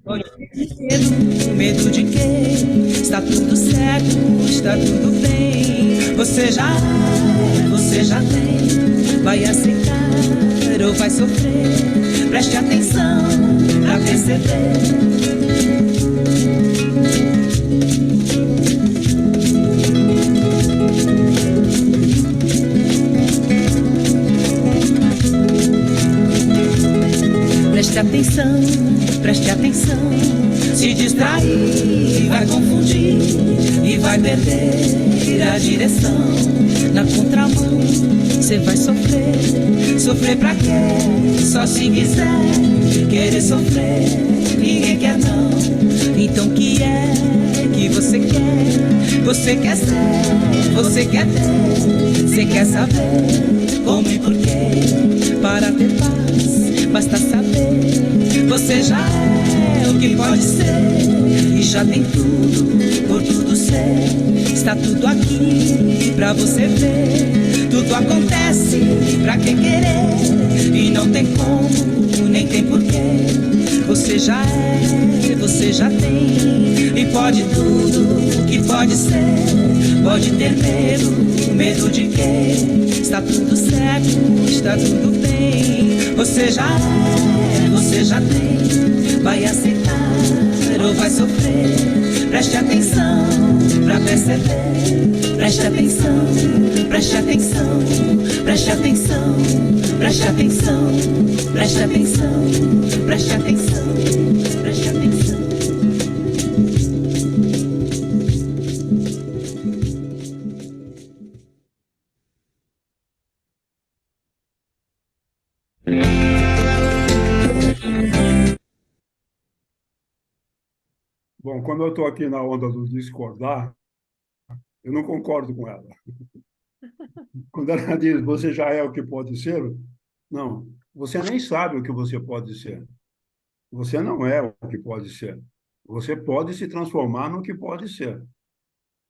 Olha, medo de quê? Está tudo certo, está tudo bem. Você já tem. Vai aceitar ou vai sofrer? Preste atenção pra perceber. Preste atenção, preste atenção. Se distrair, vai confundir e vai perder a direção. Na contramão, você vai sofrer. Sofrer pra quê? Só se quiser. Querer sofrer, ninguém quer não. Então o que é que você quer? Você quer ser, você quer ter. Você quer saber como e porquê? Para ter paz, basta saber. Você já é o que pode ser. E já tem tudo, por tudo ser. Está tudo aqui pra você ver. Tudo acontece pra quem querer. E não tem como, nem tem porquê. Você já é, você já tem. E pode tudo que pode ser. Pode ter medo, medo de quê? Está tudo certo, está tudo bem. Você já é, você já tem. Vai aceitar ou vai sofrer? Preste atenção pra perceber. Preste atenção, preste atenção, preste atenção, preste atenção, preste atenção, preste atenção, preste atenção. Bom, como eu estou aqui na onda do discordar, eu não concordo com ela. Quando ela diz você já é o que pode ser, não, você nem sabe o que você pode ser. Você não é o que pode ser. Você pode se transformar no que pode ser.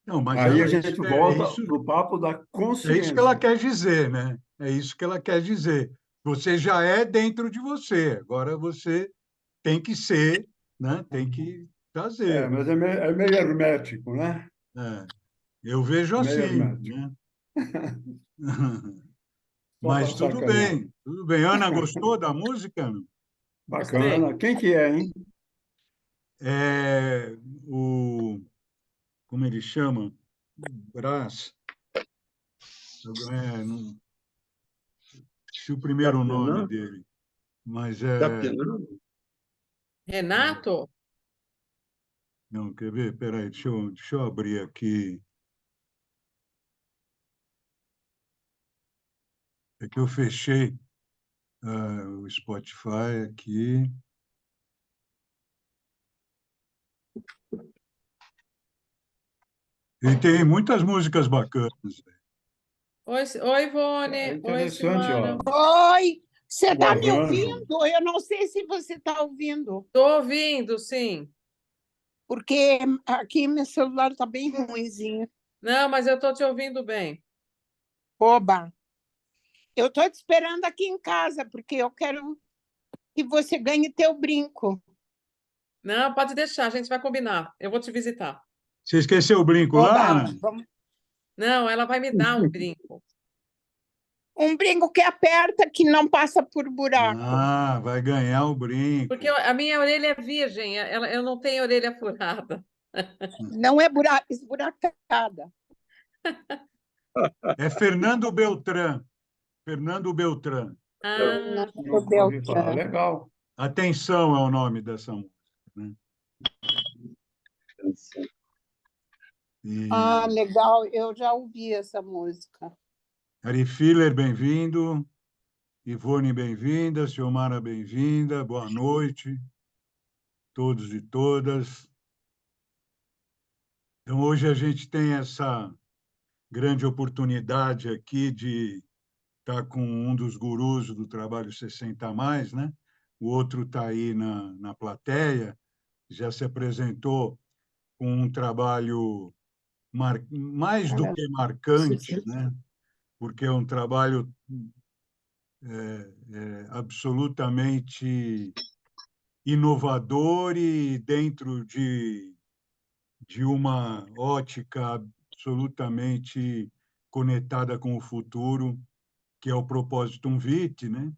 Não, mas Aí a ela, gente volta para o papo da é isso que ela consciência. quer dizer, né? É isso que ela quer dizer. Você já é dentro de você, agora você tem que ser, né? Tem que É, fazer. mas é meio hermético, né? É, eu vejo É meio assim, hermético. né? Só para Mas tudo sacanear. bem, tudo bem. Ana, gostou da música? Gostei. Bacana. Quem que é, hein? É o, como ele chama? Brás. Não sei o primeiro nome Tapiana? dele, mas é. Tapiana? Renato? Não, quer ver? Peraí, deixa eu abrir aqui. É que eu fechei o Spotify aqui. Ele tem muitas músicas bacanas. Oi, É Ivone. Oi, interessante, Silvana. ó. Oi, você O está me arranjo. ouvindo? Eu não sei se você está ouvindo, Tô ouvindo, sim. porque aqui meu celular está bem ruinzinho. Não, mas eu tô te ouvindo bem. Oba, eu estou te esperando aqui em casa, porque eu quero que você ganhe teu brinco. Não, pode deixar, a gente vai combinar. Eu vou te visitar. Você esqueceu o brinco lá, Oba, Ana? Não, ela vai me dar um brinco. um brinco que aperta, que não passa por buraco. Ah, vai ganhar o brinco. Porque a minha orelha é virgem, eu não tenho orelha furada. Não é esburacada. É Fernando Beltrán. Fernando Beltrán. Ah, Nunca ouvi falar. Legal. Atenção é o nome dessa música, né? E Ah, legal, eu já ouvi essa música. Ari Filler, bem-vindo. Ivone, bem-vinda. Silmara, bem-vinda. Boa noite, todos e todas. Então, hoje a gente tem essa grande oportunidade aqui de estar com um dos gurus do trabalho 60 a mais, né? O outro está aí na plateia, já se apresentou com um trabalho mais do que marcante, né? Porque é um trabalho absolutamente inovador e dentro de uma ótica absolutamente conectada com o futuro, que é o Propositum Vitae, né?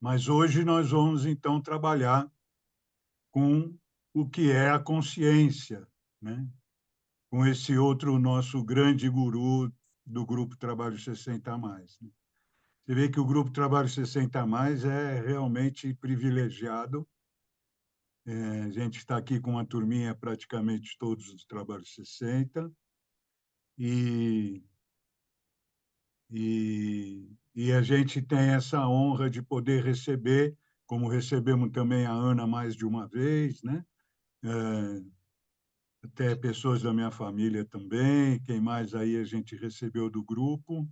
Mas hoje nós vamos, então, trabalhar com o que é a consciência, né? Com esse outro nosso grande guru do Grupo Trabalho 60+. Né? Você vê que o Grupo Trabalho 60+ é realmente privilegiado. A gente está aqui com uma turminha praticamente todos os Trabalhos 60, e, e a gente tem essa honra de poder receber, como recebemos também a Ana mais de uma vez, né? Até pessoas da minha família também, quem mais aí a gente recebeu do grupo,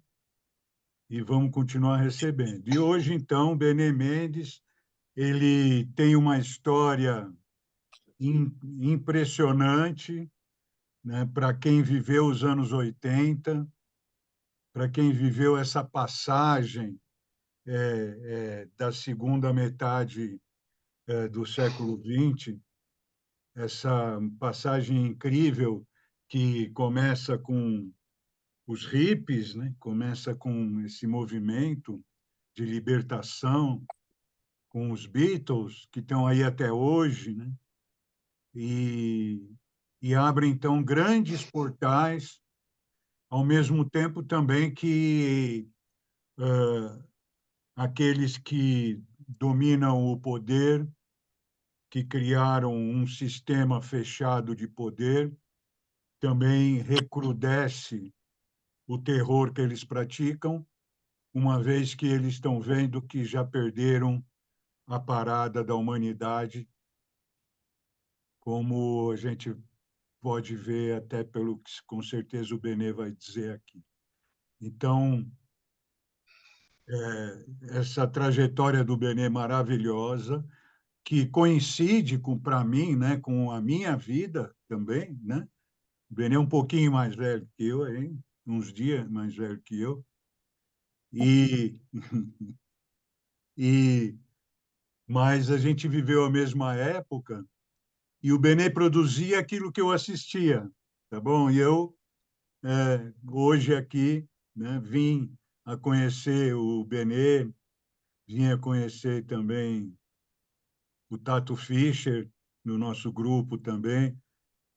e vamos continuar recebendo. E hoje, então, o Benê Mendes, ele tem uma história impressionante, né? Para quem viveu os anos 80, para quem viveu essa passagem da segunda metade do século XX, essa passagem incrível que começa com os hippies, né? Começa com esse movimento de libertação, com os Beatles, que estão aí até hoje, né? E abre, então, grandes portais, ao mesmo tempo também que aqueles que dominam o poder, que criaram um sistema fechado de poder, também recrudesce o terror que eles praticam, uma vez que eles estão vendo que já perderam a parada da humanidade, como a gente pode ver até pelo que, com certeza, o Benê vai dizer aqui. Então, essa trajetória do Benê maravilhosa, que coincide para mim, né, com a minha vida também, né? O Benê é um pouquinho mais velho que eu, hein? Uns dias mais velho que eu. E, e mas a gente viveu a mesma época e o Benê produzia aquilo que eu assistia, tá bom? E eu, hoje aqui, né, vim a conhecer o Benê, vim a conhecer também o Tato Fischer, no nosso grupo também,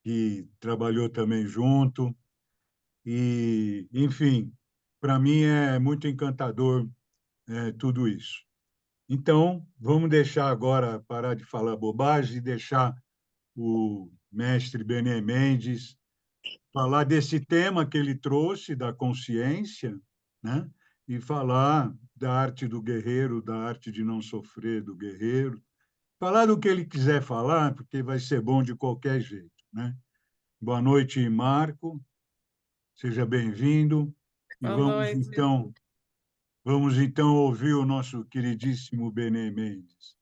que trabalhou também junto. E, enfim, para mim é muito encantador tudo isso. Então, vamos deixar agora, parar de falar bobagem e deixar o mestre Benê Mendes falar desse tema que ele trouxe, da consciência, né? E falar da arte do guerreiro, da arte de não sofrer do guerreiro, falar do que ele quiser falar, porque vai ser bom de qualquer jeito, né? Boa noite, Marco, seja bem-vindo, e Boa noite. vamos então ouvir o nosso queridíssimo Benê Mendes.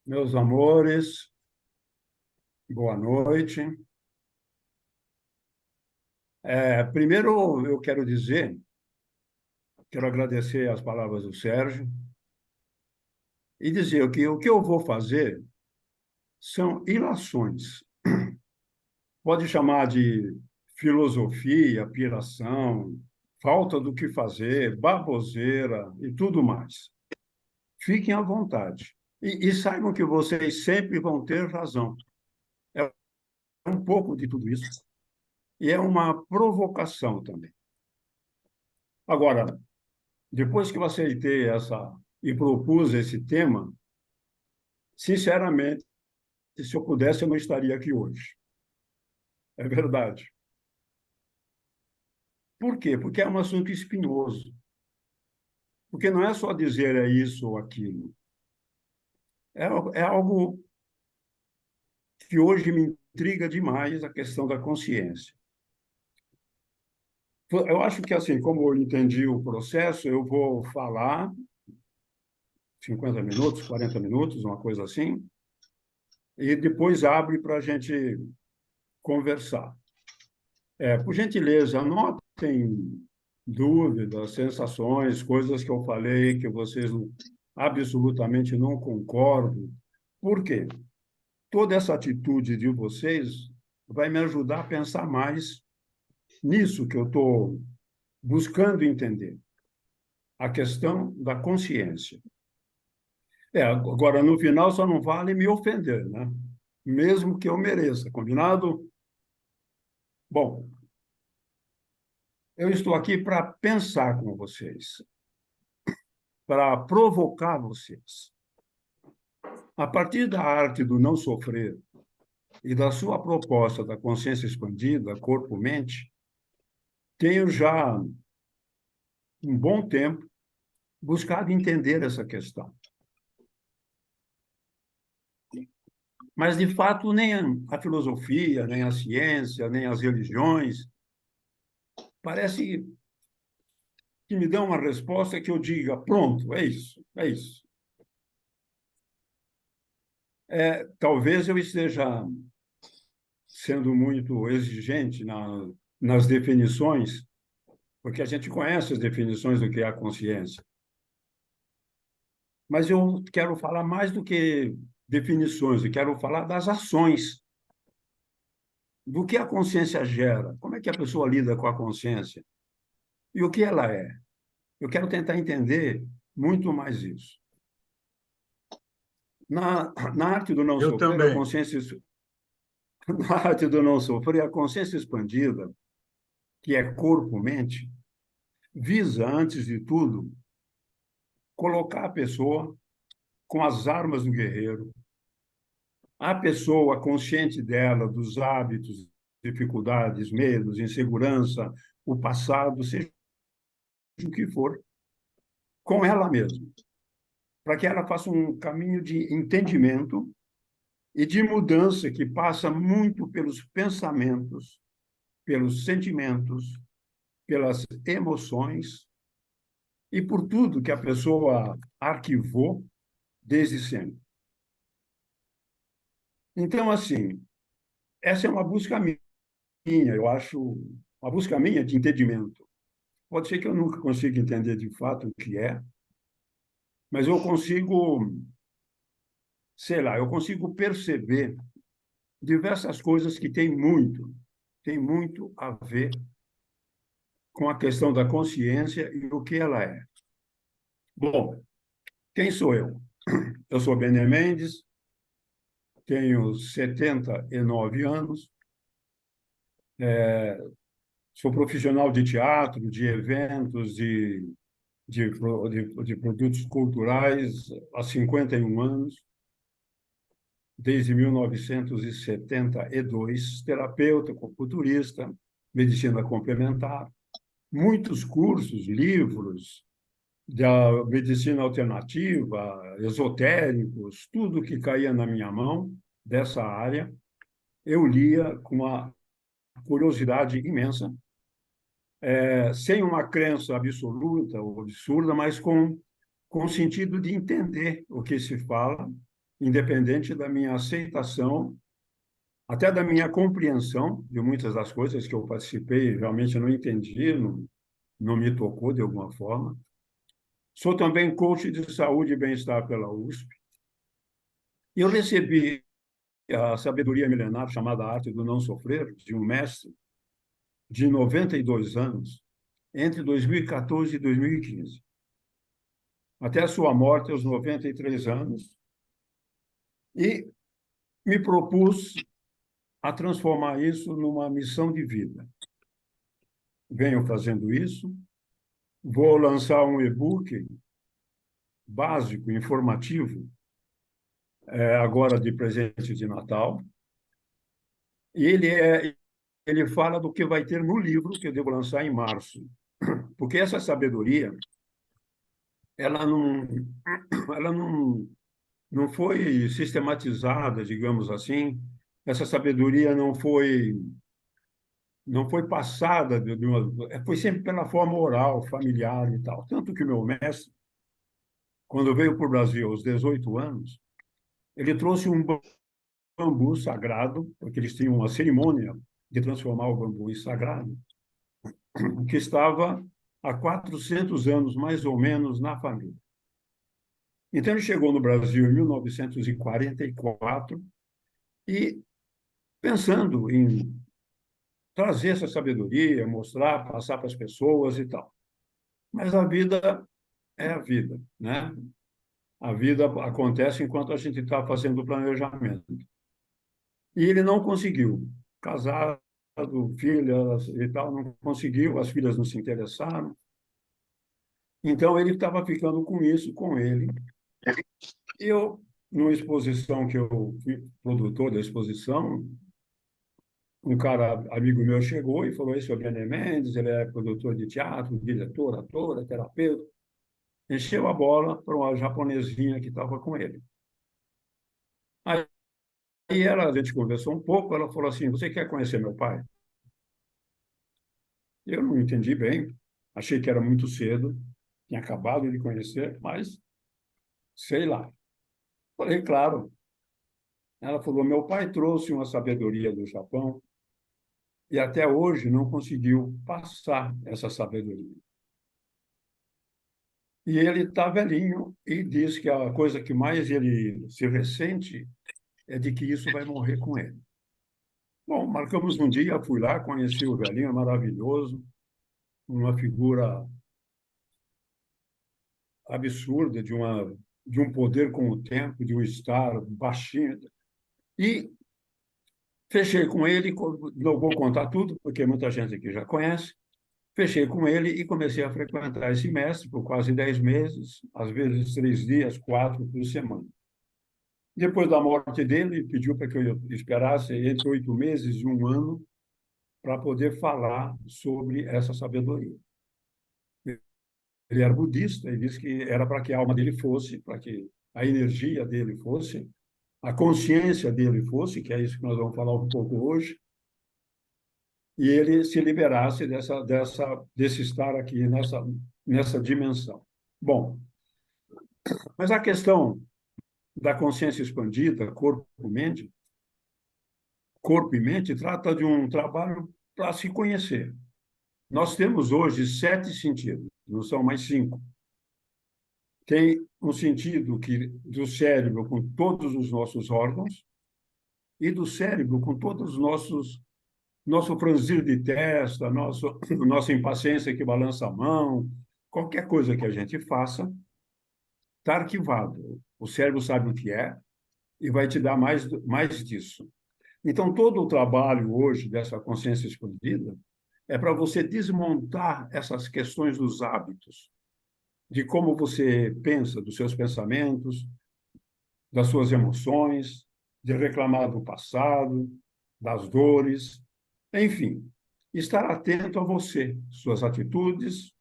Meus amores, boa noite. Primeiro, eu quero agradecer as palavras do Sérgio e dizer que o que eu vou fazer são ilações. Pode chamar de filosofia, piração, falta do que fazer, baboseira e tudo mais. Fiquem à vontade. E saibam que vocês sempre vão ter razão. É um pouco de tudo isso. E é uma provocação também. Agora, depois que eu aceitei e propus esse tema, sinceramente, se eu pudesse, eu não estaria aqui hoje. É verdade. Por quê? Porque é um assunto espinhoso. Porque não é só dizer é isso ou aquilo. É algo que hoje me intriga demais, a questão da consciência. Eu acho que, assim, como eu entendi o processo, eu vou falar 50 minutos, 40 minutos, uma coisa assim, e depois abre para a gente conversar. Por gentileza, anotem dúvidas, sensações, coisas que eu falei que vocês absolutamente não concordam, Por quê? Toda essa atitude de vocês vai me ajudar a pensar mais nisso que eu estou buscando entender, a questão da consciência. Agora, no final, só não vale me ofender, né? Mesmo que eu mereça, combinado? Bom, eu estou aqui para pensar com vocês, para provocar vocês. A partir da arte do não sofrer e da sua proposta da consciência expandida, corpo-mente, tenho já um bom tempo buscado entender essa questão. Mas, de fato, nem a filosofia, nem a ciência, nem as religiões parece que me dão uma resposta que eu diga, pronto, é isso, é isso. Talvez eu esteja sendo muito exigente nas definições, porque a gente conhece as definições do que é a consciência. Mas eu quero falar mais do que definições, eu quero falar das ações, do que a consciência gera, como é que a pessoa lida com a consciência e o que ela é. Eu quero tentar entender muito mais isso. Na arte do não Eu sofrer, também. na arte do não sofrer, a consciência expandida, que é corpo-mente, visa, antes de tudo, colocar a pessoa com as armas do guerreiro, a pessoa consciente dela, dos hábitos, dificuldades, medos, insegurança, o passado, seja o que for, com ela mesma, para que ela faça um caminho de entendimento e de mudança que passa muito pelos pensamentos, pelos sentimentos, pelas emoções e por tudo que a pessoa arquivou desde sempre. Então, assim, essa é uma busca minha, eu acho, uma busca minha de entendimento. Pode ser que eu nunca consiga entender de fato o que é, mas eu consigo, sei lá, eu consigo perceber diversas coisas que têm muito a ver com a questão da consciência e o que ela é. Bom, quem sou eu? Eu sou Bené Mendes, tenho 79 anos, sou profissional de teatro, de eventos, de produtos culturais há 51 anos, desde 1972, terapeuta, culturista, medicina complementar, muitos cursos, livros da medicina alternativa, esotéricos, tudo que caía na minha mão dessa área, eu lia com uma curiosidade imensa, sem uma crença absoluta ou absurda, mas com o sentido de entender o que se fala, independente da minha aceitação, até da minha compreensão de muitas das coisas que eu participei, realmente eu não entendi, não me tocou de alguma forma. Sou também coach de saúde e bem-estar pela USP. E eu recebi a sabedoria milenar chamada Arte do Não Sofrer, de um mestre de 92 anos, entre 2014 e 2015. Até a sua morte, aos 93 anos. E me propus a transformar isso numa missão de vida. Venho fazendo isso. Vou lançar um e-book básico, informativo, agora de presente de Natal. E ele fala do que vai ter no livro que eu devo lançar em março. Porque essa sabedoria, ela não foi sistematizada, digamos assim. Essa sabedoria não foi passada, foi sempre pela forma oral, familiar e tal. Tanto que o meu mestre, quando veio para o Brasil aos 18 anos, ele trouxe um bambu sagrado, porque eles tinham uma cerimônia de transformar o bambu em sagrado, que estava há 400 anos, mais ou menos, na família. Então, ele chegou no Brasil em 1944 e pensando em trazer essa sabedoria, mostrar, passar para as pessoas e tal. Mas a vida é a vida, né? A vida acontece enquanto a gente está fazendo o planejamento. E ele não conseguiu. Casado, filhas e tal, não conseguiu, as filhas não se interessaram. Então, ele estava ficando com isso, com ele. Eu, numa exposição que eu fui produtor da exposição, um cara, amigo meu, chegou e falou: esse é o Bené Mendes, ele é produtor de teatro, diretor, ator, terapeuta. Encheu a bola para uma japonesinha que estava com ele. Aí a gente conversou um pouco, ela falou assim: você quer conhecer meu pai? Eu não entendi bem, achei que era muito cedo, tinha acabado de conhecer, mas sei lá. Falei, claro. Ela falou: meu pai trouxe uma sabedoria do Japão e até hoje não conseguiu passar essa sabedoria. E ele está velhinho e diz que a coisa que mais ele se ressente é de que isso vai morrer com ele. Bom, marcamos um dia, fui lá, conheci o velhinho, é maravilhoso, uma figura absurda de um poder com o tempo, de um estar baixinho. E fechei com ele, não vou contar tudo, porque muita gente aqui já conhece. Fechei com ele e comecei a frequentar esse mestre por quase 10 meses, às vezes 3 dias, 4 por semana. Depois da morte dele, pediu para que eu esperasse entre 8 meses e um ano para poder falar sobre essa sabedoria. Ele era budista e disse que era para que a alma dele fosse, para que a energia dele fosse, a consciência dele fosse, que é isso que nós vamos falar um pouco hoje, e ele se liberasse desse estar aqui, nessa dimensão. Bom, mas a questão da consciência expandida, corpo e mente, trata de um trabalho para se conhecer. Nós temos hoje 7 sentidos, não são mais 5. Tem um sentido do cérebro com todos os nossos órgãos e do cérebro com todos os nosso franzir de testa, nossa impaciência que balança a mão, qualquer coisa que a gente faça, está arquivado. O cérebro sabe o que é e vai te dar mais disso. Então, todo o trabalho hoje dessa consciência expandida é para você desmontar essas questões dos hábitos, de como você pensa, dos seus pensamentos, das suas emoções, de reclamar do passado, das dores, enfim, estar atento a você, suas atitudes,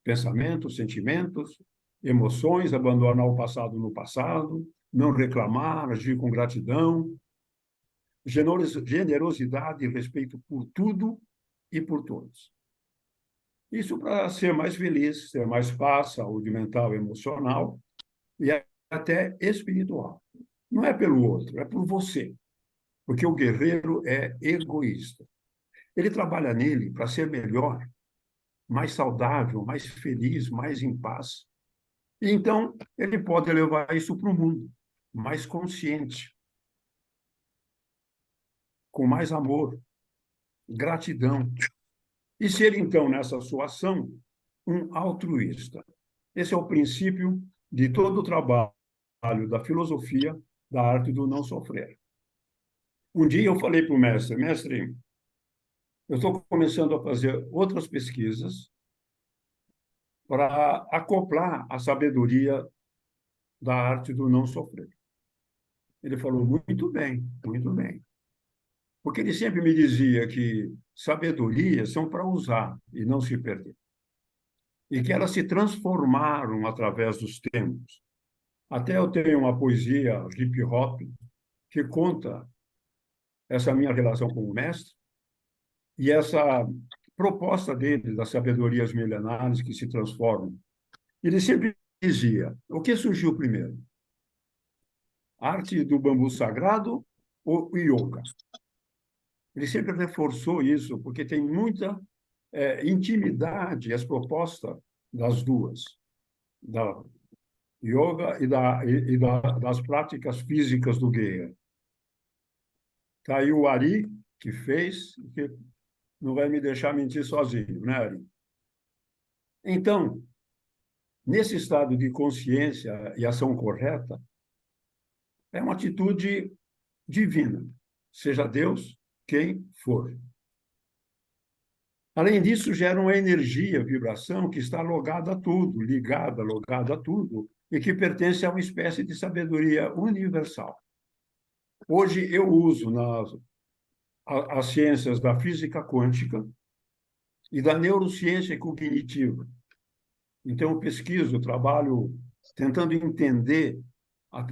pensamentos, sentimentos, emoções, abandonar o passado no passado, não reclamar, agir com gratidão, generosidade e respeito por tudo e por todos. Isso para ser mais feliz, ter mais paz, saúde mental e emocional e até espiritual. Não é pelo outro, é por você, porque o guerreiro é egoísta. Ele trabalha nele para ser melhor, mais saudável, mais feliz, mais em paz. E então, ele pode levar isso para o mundo, mais consciente, com mais amor, gratidão. E ser, então, nessa sua ação, um altruísta. Esse é o princípio de todo o trabalho da filosofia da arte do não sofrer. Um dia eu falei para o mestre: mestre, eu estou começando a fazer outras pesquisas para acoplar a sabedoria da arte do não sofrer. Ele falou: muito bem, muito bem. Porque ele sempre me dizia que sabedorias são para usar e não se perder. E que elas se transformaram através dos tempos. Até eu tenho uma poesia hip hop que conta essa minha relação com o mestre e essa proposta dele das sabedorias milenares que se transformam. Ele sempre dizia: o que surgiu primeiro? A arte do bambu sagrado ou o yoga? Ele sempre reforçou isso, porque tem muita intimidade as propostas das duas, yoga das práticas físicas do guerreiro. Está aí o Ari, que fez, que não vai me deixar mentir sozinho, né, Ari? Então, nesse estado de consciência e ação correta, é uma atitude divina, seja Deus quem for. Além disso, gera uma energia, vibração, que está logada a tudo, logada a tudo, e que pertence a uma espécie de sabedoria universal. Hoje eu uso as ciências da física quântica e da neurociência cognitiva. Então, eu pesquiso, trabalho tentando entender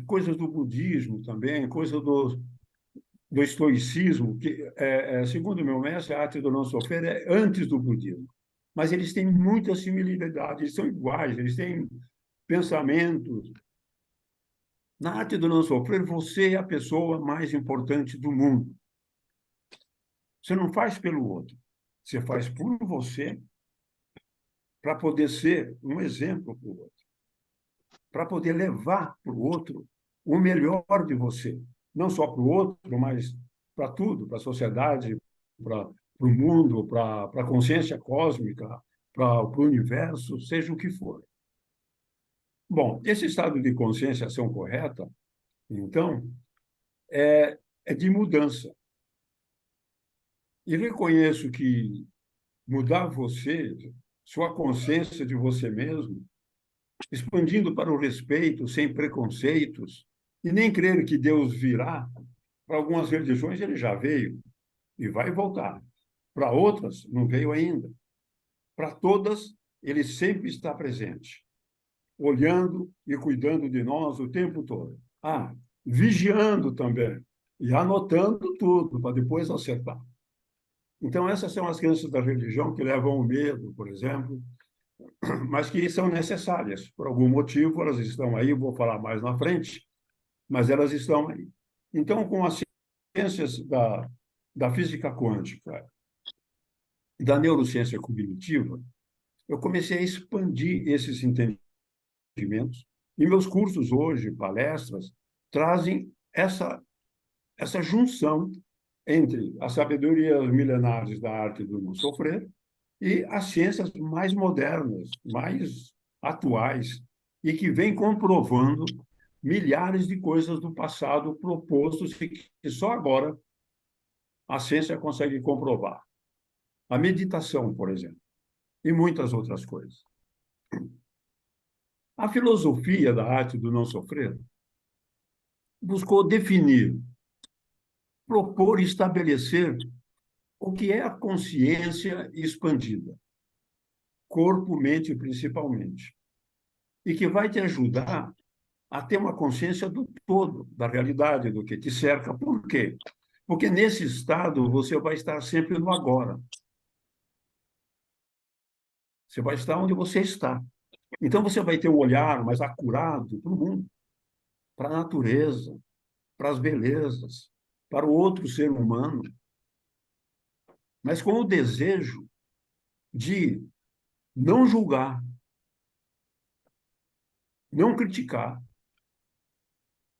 coisas do budismo também, coisas do estoicismo, que, segundo o meu mestre, a arte do não sofrer é antes do budismo. Mas eles têm muita similaridade, eles são iguais, eles têm pensamentos. Na arte do não sofrer, você é a pessoa mais importante do mundo. Você não faz pelo outro, você faz por você para poder ser um exemplo para o outro, para poder levar para o outro o melhor de você. Não só para o outro, mas para tudo, para a sociedade, para o mundo, para a consciência cósmica, para o universo, seja o que for. Bom, esse estado de consciência, ação correta, então, é de mudança. E reconheço que mudar você, sua consciência de você mesmo, expandindo para o respeito, sem preconceitos, e nem crer que Deus virá. Para algumas religiões ele já veio e vai voltar. Para outras, não veio ainda. Para todas, ele sempre está presente, olhando e cuidando de nós o tempo todo. Vigiando também e anotando tudo para depois acertar. Então, essas são as crenças da religião que levam ao medo, por exemplo, mas que são necessárias. Por algum motivo, elas estão aí, eu vou falar mais na frente, mas elas estão aí. Então, com as ciências da física quântica e da neurociência cognitiva, eu comecei a expandir esses entendimentos. E meus cursos hoje, palestras, trazem essa junção entre as sabedorias milenares da arte do não sofrer e as ciências mais modernas, mais atuais, e que vêm comprovando milhares de coisas do passado propostos e que só agora a ciência consegue comprovar. A meditação, por exemplo, e muitas outras coisas. A filosofia da arte do não sofrer buscou definir, propor e estabelecer o que é a consciência expandida, corpo, mente principalmente, e que vai te ajudar a ter uma consciência do todo, da realidade, do que te cerca. Por quê? Porque nesse estado você vai estar sempre no agora. Você vai estar onde você está. Então você vai ter um olhar mais acurado para o mundo, para a natureza, para as belezas, para o outro ser humano, mas com o desejo de não julgar, não criticar,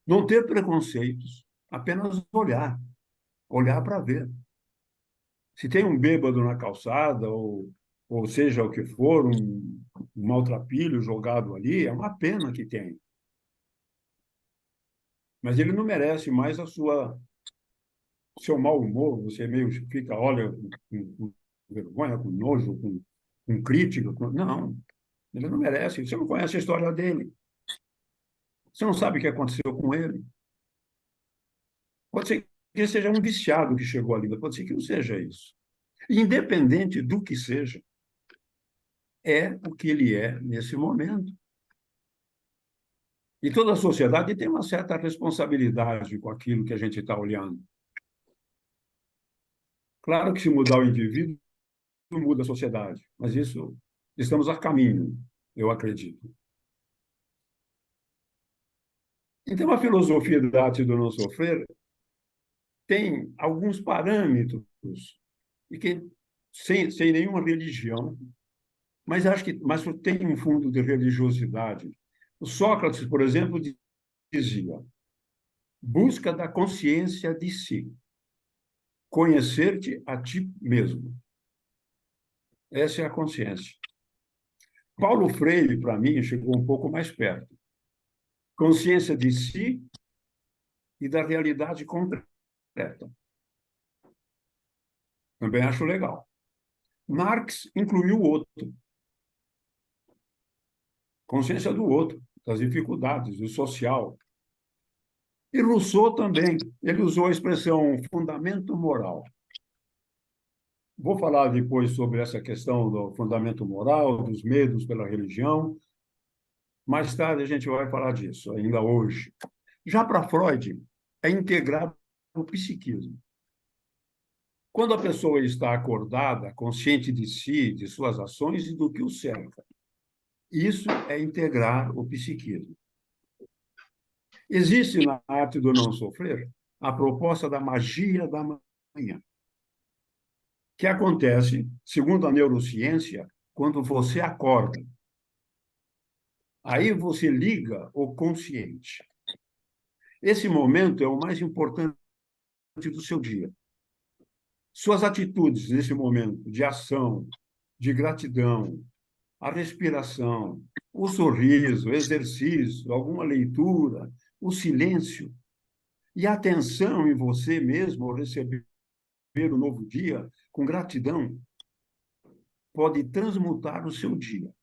não ter preconceitos, apenas olhar para ver. Se tem um bêbado na calçada, ou seja o que for, um maltrapilho jogado ali, é uma pena que tem. Mas ele não merece mais seu mau humor, você meio fica, olha, com vergonha, com nojo, com crítica. Não, ele não merece. Você não conhece a história dele. Você não sabe o que aconteceu com ele. Pode ser que ele seja um viciado que chegou ali, pode ser que não seja isso. Independente do que seja, é o que ele é nesse momento. E toda a sociedade tem uma certa responsabilidade com aquilo que a gente está olhando. Claro que se mudar o indivíduo, não muda a sociedade, mas isso estamos a caminho, eu acredito. Então, a filosofia da arte do não sofrer tem alguns parâmetros, e que, sem nenhuma religião, mas acho que tem um fundo de religiosidade, O Sócrates, por exemplo, dizia: busca da consciência de si, conhecer-te a ti mesmo. Essa é a consciência. Paulo Freire, para mim, chegou um pouco mais perto. Consciência de si e da realidade concreta. Também acho legal. Marx incluiu o outro. Consciência do outro, das dificuldades, do social. E Rousseau também. Ele usou a expressão fundamento moral. Vou falar depois sobre essa questão do fundamento moral, dos medos pela religião. Mais tarde a gente vai falar disso, ainda hoje. Já para Freud, é integrar o psiquismo. Quando a pessoa está acordada, consciente de si, de suas ações e do que o cerca. Isso é integrar o psiquismo. Existe na arte do não sofrer a proposta da magia da manhã, que acontece, segundo a neurociência, quando você acorda. Aí você liga o consciente. Esse momento é o mais importante do seu dia. Suas atitudes nesse momento de ação, de gratidão, a respiração, o sorriso, o exercício, alguma leitura, o silêncio e a atenção em você mesmo ao receber o novo dia com gratidão pode transmutar o seu dia.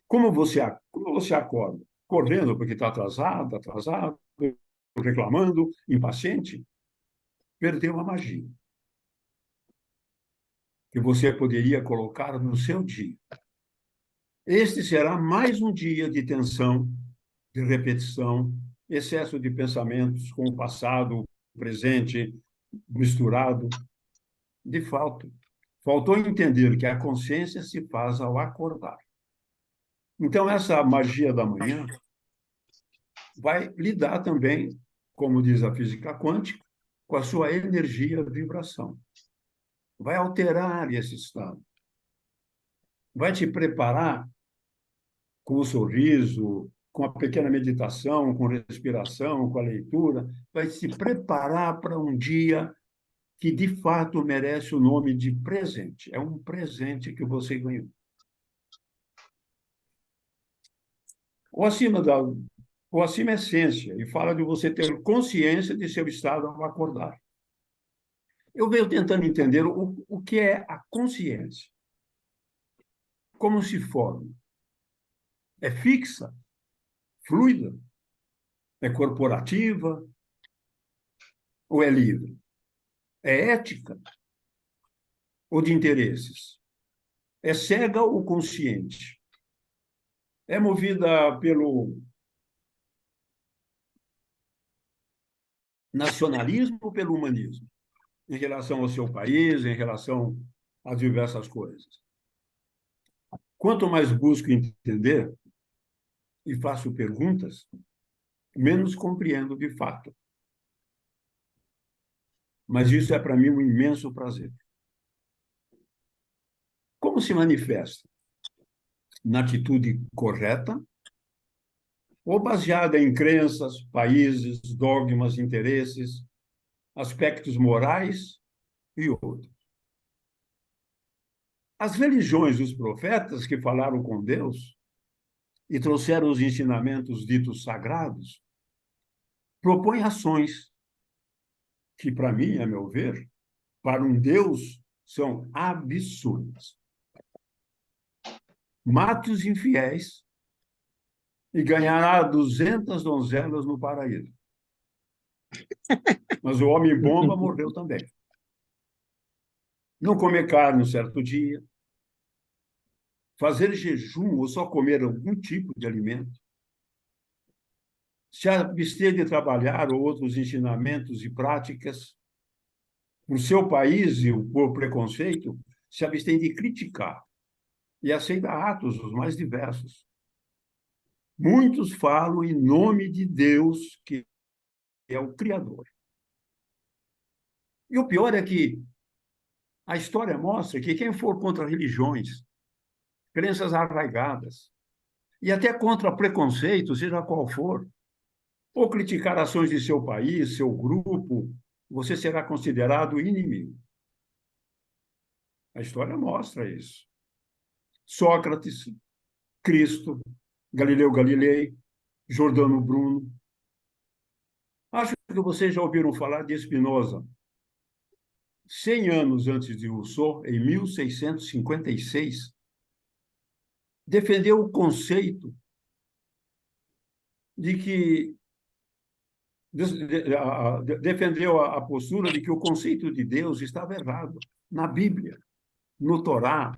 Como você acorda? Correndo porque está atrasado, reclamando, impaciente? Perdeu a magia que você poderia colocar no seu dia. Este será mais um dia de tensão, de repetição, excesso de pensamentos com o passado, o presente, misturado. De fato, faltou entender que a consciência se faz ao acordar. Então, essa magia da manhã vai lidar também, como diz a física quântica, com a sua energia vibração. Vai alterar esse estado. Vai te preparar com o sorriso, com a pequena meditação, com respiração, com a leitura, vai se preparar para um dia que, de fato, merece o nome de presente. É um presente que você ganhou. O acima é ciência e fala de você ter consciência de seu estado ao acordar. Eu venho tentando entender o que é a consciência. Como se forma? É fixa? Fluida? É corporativa? Ou é livre? É ética? Ou de interesses? É cega ou consciente? É movida pelo nacionalismo ou pelo humanismo? Em relação ao seu país, em relação a diversas coisas. Quanto mais busco entender e faço perguntas, menos compreendo de fato. Mas isso é para mim um imenso prazer. Como se manifesta? Na atitude correta ou baseada em crenças, países, dogmas, interesses, aspectos morais e outros? As religiões dos profetas que falaram com Deus e trouxeram os ensinamentos ditos sagrados propõem ações que, para mim, a meu ver, para um Deus, são absurdas. Mate os infiéis e ganhará 200 donzelas no paraíso. Mas o homem-bomba morreu também. Não comer carne um certo dia, fazer jejum ou só comer algum tipo de alimento, se abster de trabalhar ou outros ensinamentos e práticas, por seu país e por preconceito, se abstém de criticar e aceita atos os mais diversos. Muitos falam em nome de Deus, que é o Criador. E o pior é que a história mostra que quem for contra religiões, crenças arraigadas, e até contra preconceito, seja qual for, ou criticar ações de seu país, seu grupo, você será considerado inimigo. A história mostra isso. Sócrates, Cristo, Galileu Galilei, Giordano Bruno. Acho que vocês já ouviram falar de Spinoza. 100 anos antes de Rousseau, em 1656, defendeu o conceito de que defendeu a postura de que o conceito de Deus estava errado na Bíblia, no Torá,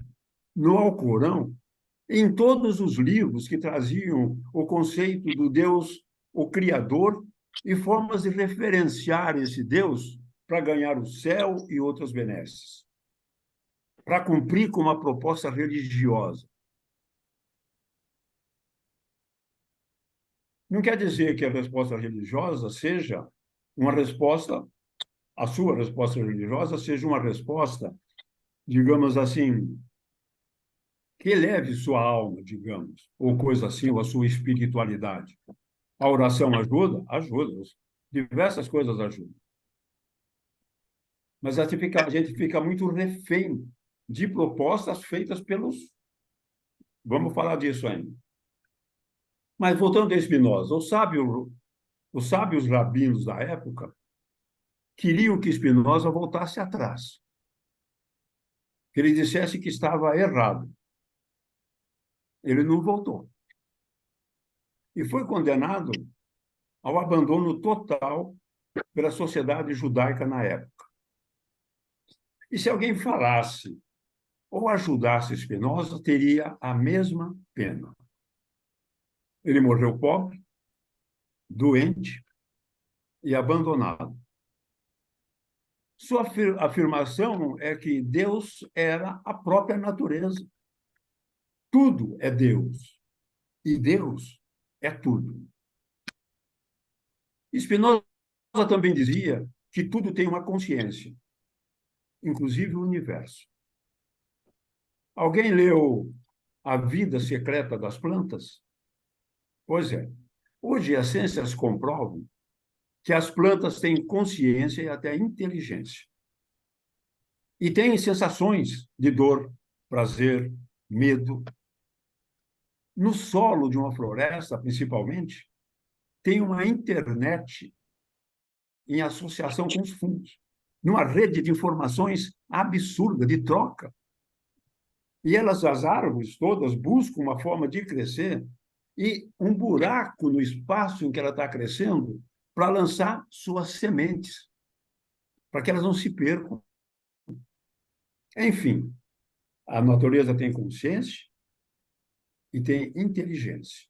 no Alcorão, em todos os livros que traziam o conceito do Deus, o Criador, e formas de referenciar esse Deus para ganhar o céu e outras benesses, para cumprir com uma proposta religiosa. Não quer dizer que a resposta religiosa seja uma resposta, a sua resposta religiosa seja uma resposta, digamos assim, que eleve sua alma, digamos, ou coisa assim, ou a sua espiritualidade. A oração ajuda? Ajuda. Diversas coisas ajudam. Mas a gente fica muito refém de propostas feitas pelos... Vamos falar disso ainda. Mas voltando a Spinoza, os sábios rabinos da época queriam que Spinoza voltasse atrás, que ele dissesse que estava errado. Ele não voltou. E foi condenado ao abandono total pela sociedade judaica na época. E se alguém falasse ou ajudasse Spinoza, teria a mesma pena. Ele morreu pobre, doente e abandonado. Sua afirmação é que Deus era a própria natureza. Tudo é Deus. E Deus é tudo. Spinoza também dizia que tudo tem uma consciência, inclusive o universo. Alguém leu A Vida Secreta das Plantas? Pois é. Hoje as ciências comprovam que as plantas têm consciência e até inteligência. E têm sensações de dor, prazer, medo. No solo de uma floresta, principalmente, tem uma internet em associação com os fungos, numa rede de informações absurda, de troca. E as árvores todas, buscam uma forma de crescer e um buraco no espaço em que ela está crescendo para lançar suas sementes, para que elas não se percam. Enfim, a natureza tem consciência e tem inteligência.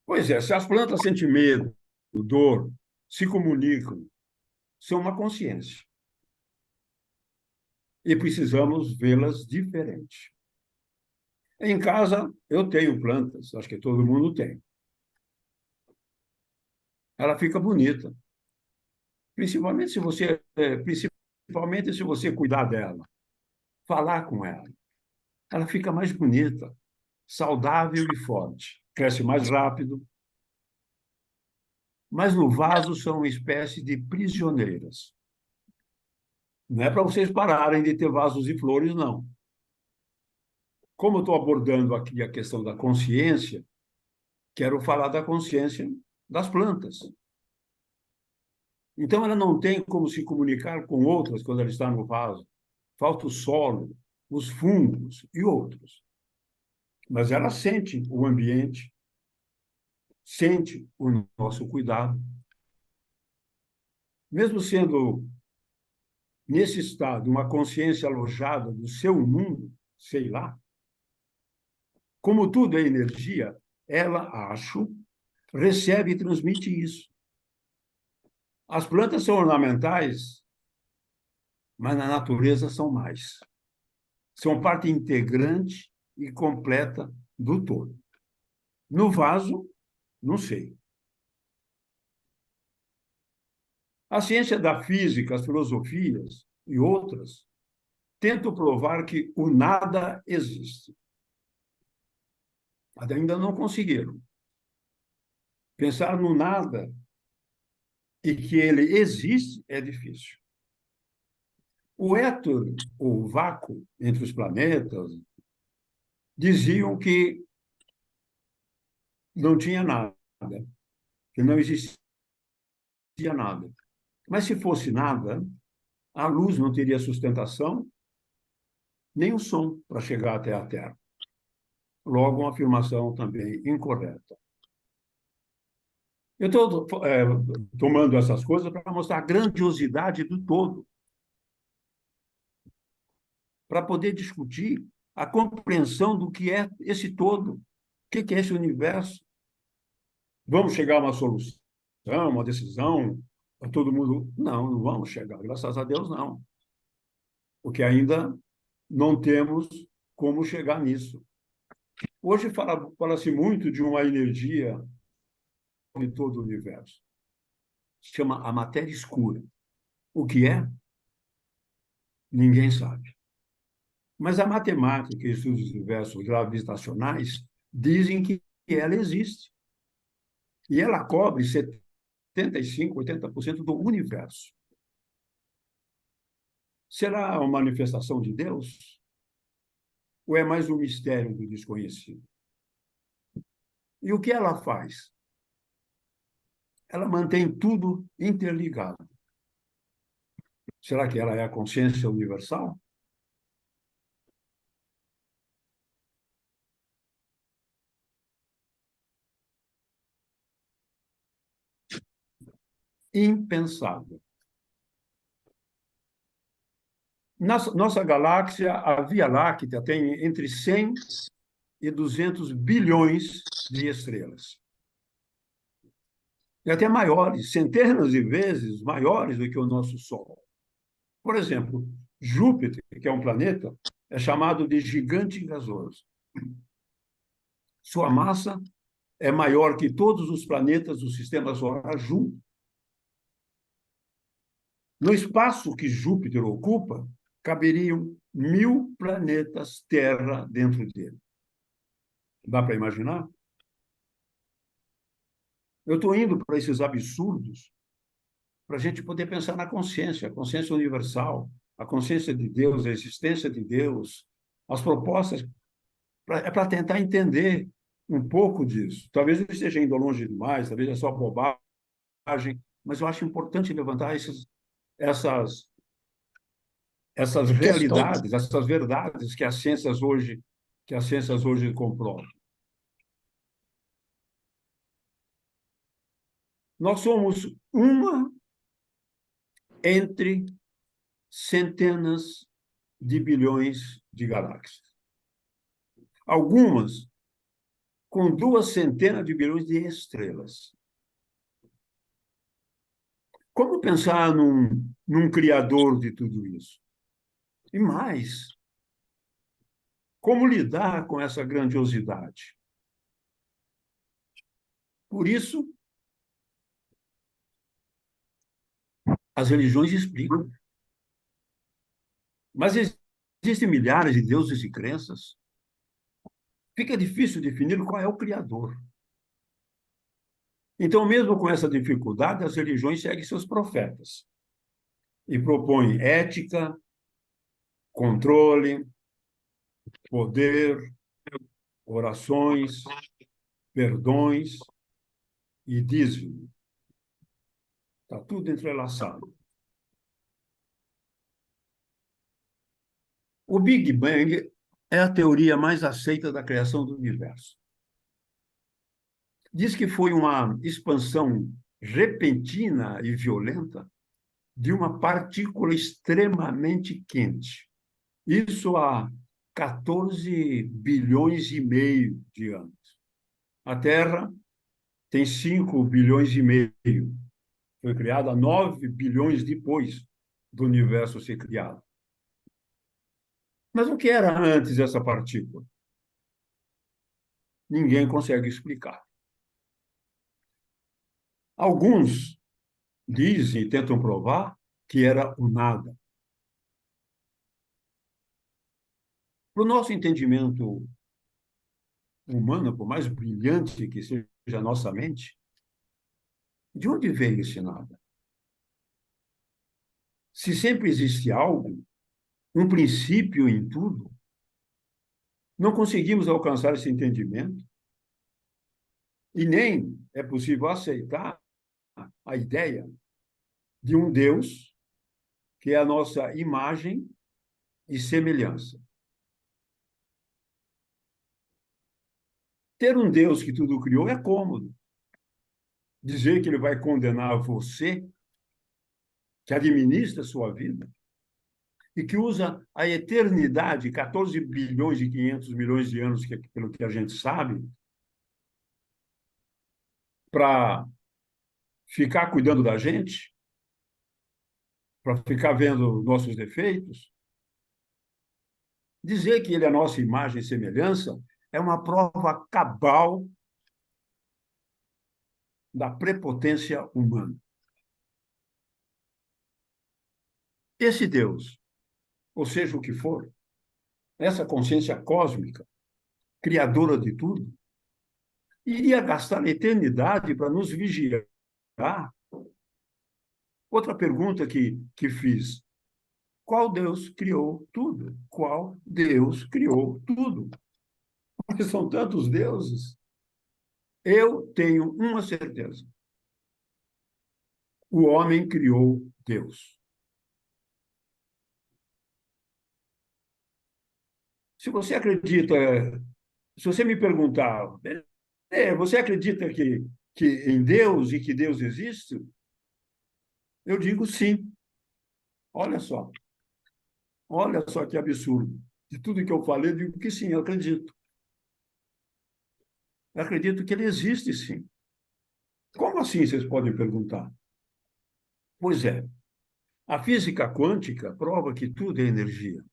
Pois é, se as plantas sentem medo, dor, se comunicam, são uma consciência. E precisamos vê-las diferente. Em casa, eu tenho plantas, acho que todo mundo tem. Ela fica bonita. Principalmente se você cuidar dela, falar com ela. Ela fica mais bonita, saudável e forte. Cresce mais rápido. Mas no vaso são uma espécie de prisioneiras. Não é para vocês pararem de ter vasos e flores, não. Como eu estou abordando aqui a questão da consciência, quero falar da consciência das plantas. Então, ela não tem como se comunicar com outras quando ela está no vaso. Falta o solo, os fungos e outros. Mas ela sente o ambiente, sente o nosso cuidado. Mesmo sendo, nesse estado, uma consciência alojada do seu mundo, sei lá, como tudo é energia, ela, acho, recebe e transmite isso. As plantas são ornamentais, mas na natureza são mais. São parte integrante e completa do todo. No vaso, não sei. A ciência da física, as filosofias e outras tentam provar que o nada existe. Ainda não conseguiram. Pensar no nada e que ele existe é difícil. O éter, o vácuo entre os planetas, diziam que não tinha nada, que não existia nada. Mas se fosse nada, a luz não teria sustentação, nem o som para chegar até a Terra. Logo, uma afirmação também incorreta. Eu estou tomando essas coisas para mostrar a grandiosidade do todo, para poder discutir a compreensão do que é esse todo, o que é esse universo. Vamos chegar a uma solução, uma decisão, para todo mundo? Não, não vamos chegar, graças a Deus, não. Porque ainda não temos como chegar nisso. Hoje fala-se muito de uma energia de todo o universo. Se chama a matéria escura. O que é? Ninguém sabe. Mas a matemática e os universos gravitacionais dizem que ela existe. E ela cobre 75%, 80% do universo. Será uma manifestação de Deus? Ou é mais um mistério do desconhecido? E o que ela faz? Ela mantém tudo interligado. Será que ela é a consciência universal? Impensável. Nossa galáxia, a Via Láctea, tem entre 100 e 200 bilhões de estrelas. E até maiores, centenas de vezes maiores do que o nosso Sol. Por exemplo, Júpiter, que é um planeta, é chamado de gigante gasoso. Sua massa é maior que todos os planetas do sistema solar juntos. No espaço que Júpiter ocupa, caberiam 1000 planetas Terra dentro dele. Dá para imaginar? Eu estou indo para esses absurdos para a gente poder pensar na consciência, a consciência universal, a consciência de Deus, a existência de Deus, as propostas, para tentar entender um pouco disso. Talvez eu esteja indo longe demais, talvez é só bobagem, mas eu acho importante levantar essas realidades, essas verdades que as ciências hoje comprovam. Nós somos uma entre centenas de bilhões de galáxias. Algumas com 2 centenas de bilhões de estrelas. Como pensar num criador de tudo isso? E mais, como lidar com essa grandiosidade? Por isso, as religiões explicam. Mas existem milhares de deuses e crenças. Fica difícil definir qual é o criador. Então, mesmo com essa dificuldade, as religiões seguem seus profetas e propõem ética, controle, poder, orações, perdões e dízimo. Está tudo entrelaçado. O Big Bang é a teoria mais aceita da criação do universo. Diz que foi uma expansão repentina e violenta de uma partícula extremamente quente. Isso há 14 bilhões e meio de anos. A Terra tem 5 bilhões e meio. Foi criada 9 bilhões depois do universo ser criado. Mas o que era antes dessa partícula? Ninguém consegue explicar. Alguns dizem e tentam provar que era o nada. Para o nosso entendimento humana, por mais brilhante que seja a nossa mente, de onde veio esse nada? Se sempre existe algo, um princípio em tudo, não conseguimos alcançar esse entendimento e nem é possível aceitar a ideia de um Deus que é a nossa imagem e semelhança. Ter um Deus que tudo criou é cômodo. Dizer que ele vai condenar você, que administra a sua vida, e que usa a eternidade, 14 bilhões e 500 milhões de anos, pelo que a gente sabe, para ficar cuidando da gente, para ficar vendo nossos defeitos. Dizer que ele é a nossa imagem e semelhança é uma prova cabal da prepotência humana. Esse Deus, ou seja o que for, essa consciência cósmica, criadora de tudo, iria gastar a eternidade para nos vigiar. Outra pergunta que fiz: qual Deus criou tudo? Qual Deus criou tudo? Porque são tantos deuses. Eu tenho uma certeza: o homem criou Deus. Se você acredita, se você me perguntar, você acredita que em Deus e que Deus existe? Eu digo sim. Olha só. Olha só que absurdo. De tudo que eu falei, eu digo que sim, eu acredito. Eu acredito que ele existe, sim. Como assim, vocês podem perguntar? Pois é, a física quântica prova que tudo é energia.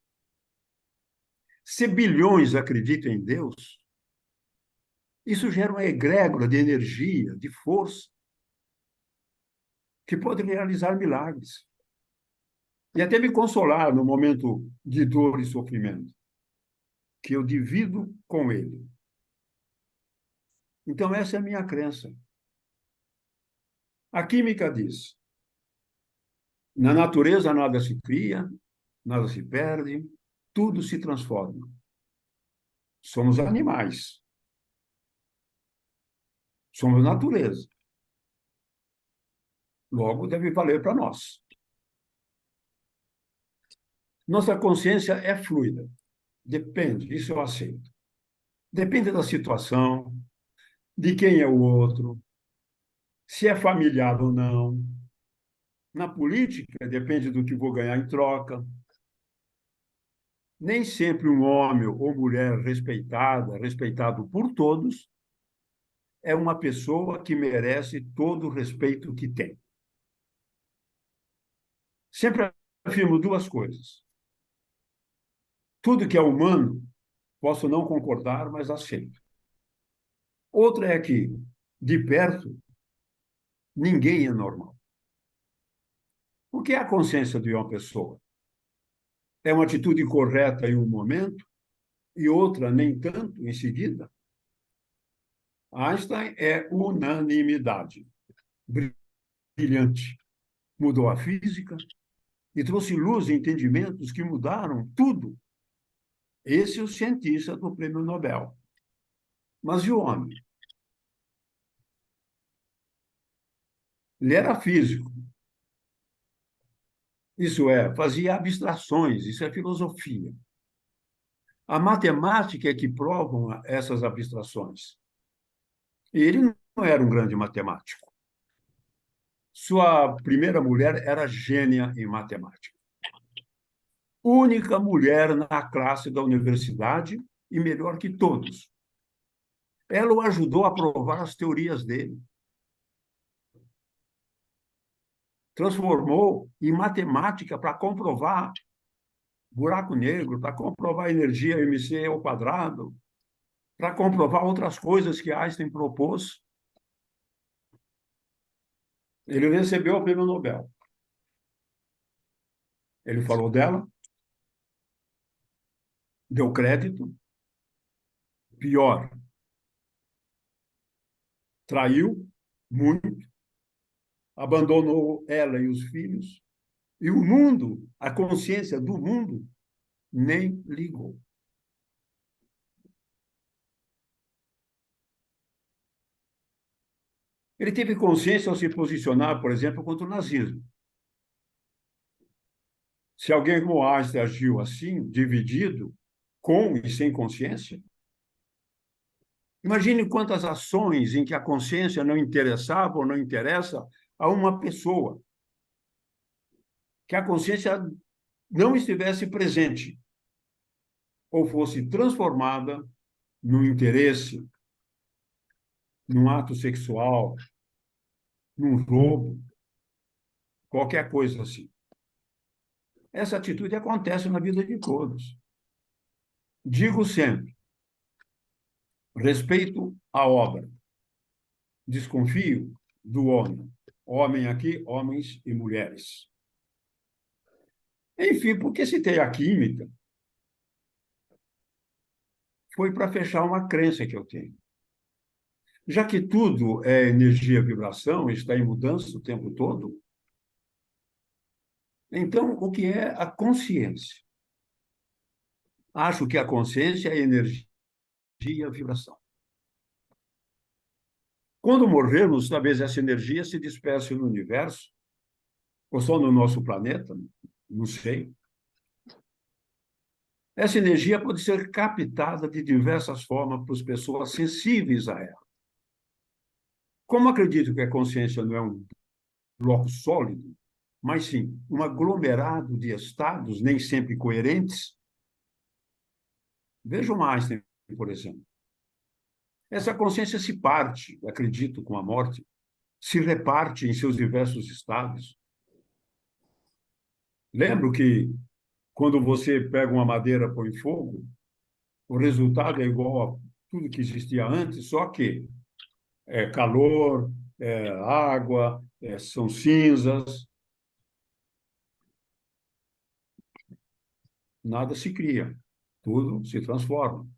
Se bilhões acreditam em Deus, isso gera uma egrégora de energia, de força, que pode realizar milagres. E até me consolar no momento de dor e sofrimento, que eu divido com ele. Então, essa é a minha crença. A química diz: na natureza nada se cria, nada se perde, tudo se transforma. Somos animais. Somos natureza. Logo, deve valer para nós. Nossa consciência é fluida. Depende, isso eu aceito. Depende da situação, de quem é o outro, se é familiar ou não. Na política, depende do que vou ganhar em troca. Nem sempre um homem ou mulher respeitado por todos, é uma pessoa que merece todo o respeito que tem. Sempre afirmo duas coisas. Tudo que é humano, posso não concordar, mas aceito. Outra é que, de perto, ninguém é normal. O que é a consciência de uma pessoa? É uma atitude correta em um momento e outra nem tanto em seguida? Einstein é unanimidade. Brilhante. Mudou a física e trouxe luz e entendimentos que mudaram tudo. Esse é o cientista do Prêmio Nobel. Mas e o homem? Ele era físico. Isso é, fazia abstrações, isso é filosofia. A matemática é que provam essas abstrações. E ele não era um grande matemático. Sua primeira mulher era gênia em matemática. Única mulher na classe da universidade e melhor que todos. Ela o ajudou a provar as teorias dele. Transformou em matemática para comprovar buraco negro, para comprovar energia mc ao quadrado, para comprovar outras coisas que Einstein propôs. Ele recebeu o prêmio Nobel. Ele falou dela, deu crédito. Pior, traiu muito, abandonou ela e os filhos, e o mundo, a consciência do mundo, nem ligou. Ele teve consciência ao se posicionar, por exemplo, contra o nazismo. Se alguém como Einstein agiu assim, dividido, com e sem consciência, imagine quantas ações em que a consciência não interessava ou não interessa a uma pessoa, que a consciência não estivesse presente ou fosse transformada num interesse, num ato sexual, num roubo, qualquer coisa assim. Essa atitude acontece na vida de todos. Digo sempre, respeito à obra, desconfio do homem. Homem aqui, homens e mulheres. Enfim, porque citei a química, foi para fechar uma crença que eu tenho. Já que tudo é energia e vibração, está em mudança o tempo todo, então o que é a consciência? Acho que a consciência é energia e vibração. Quando morrermos, talvez essa energia se disperse no universo, ou só no nosso planeta, não sei. Essa energia pode ser captada de diversas formas por pessoas sensíveis a ela. Como acredito que a consciência não é um bloco sólido, mas sim um aglomerado de estados, nem sempre coerentes, vejam Einstein, por exemplo. Essa consciência se parte, acredito, com a morte, se reparte em seus diversos estados. Lembro que quando você pega uma madeira e põe fogo, o resultado é igual a tudo que existia antes, só que é calor, é água, são cinzas. Nada se cria, tudo se transforma.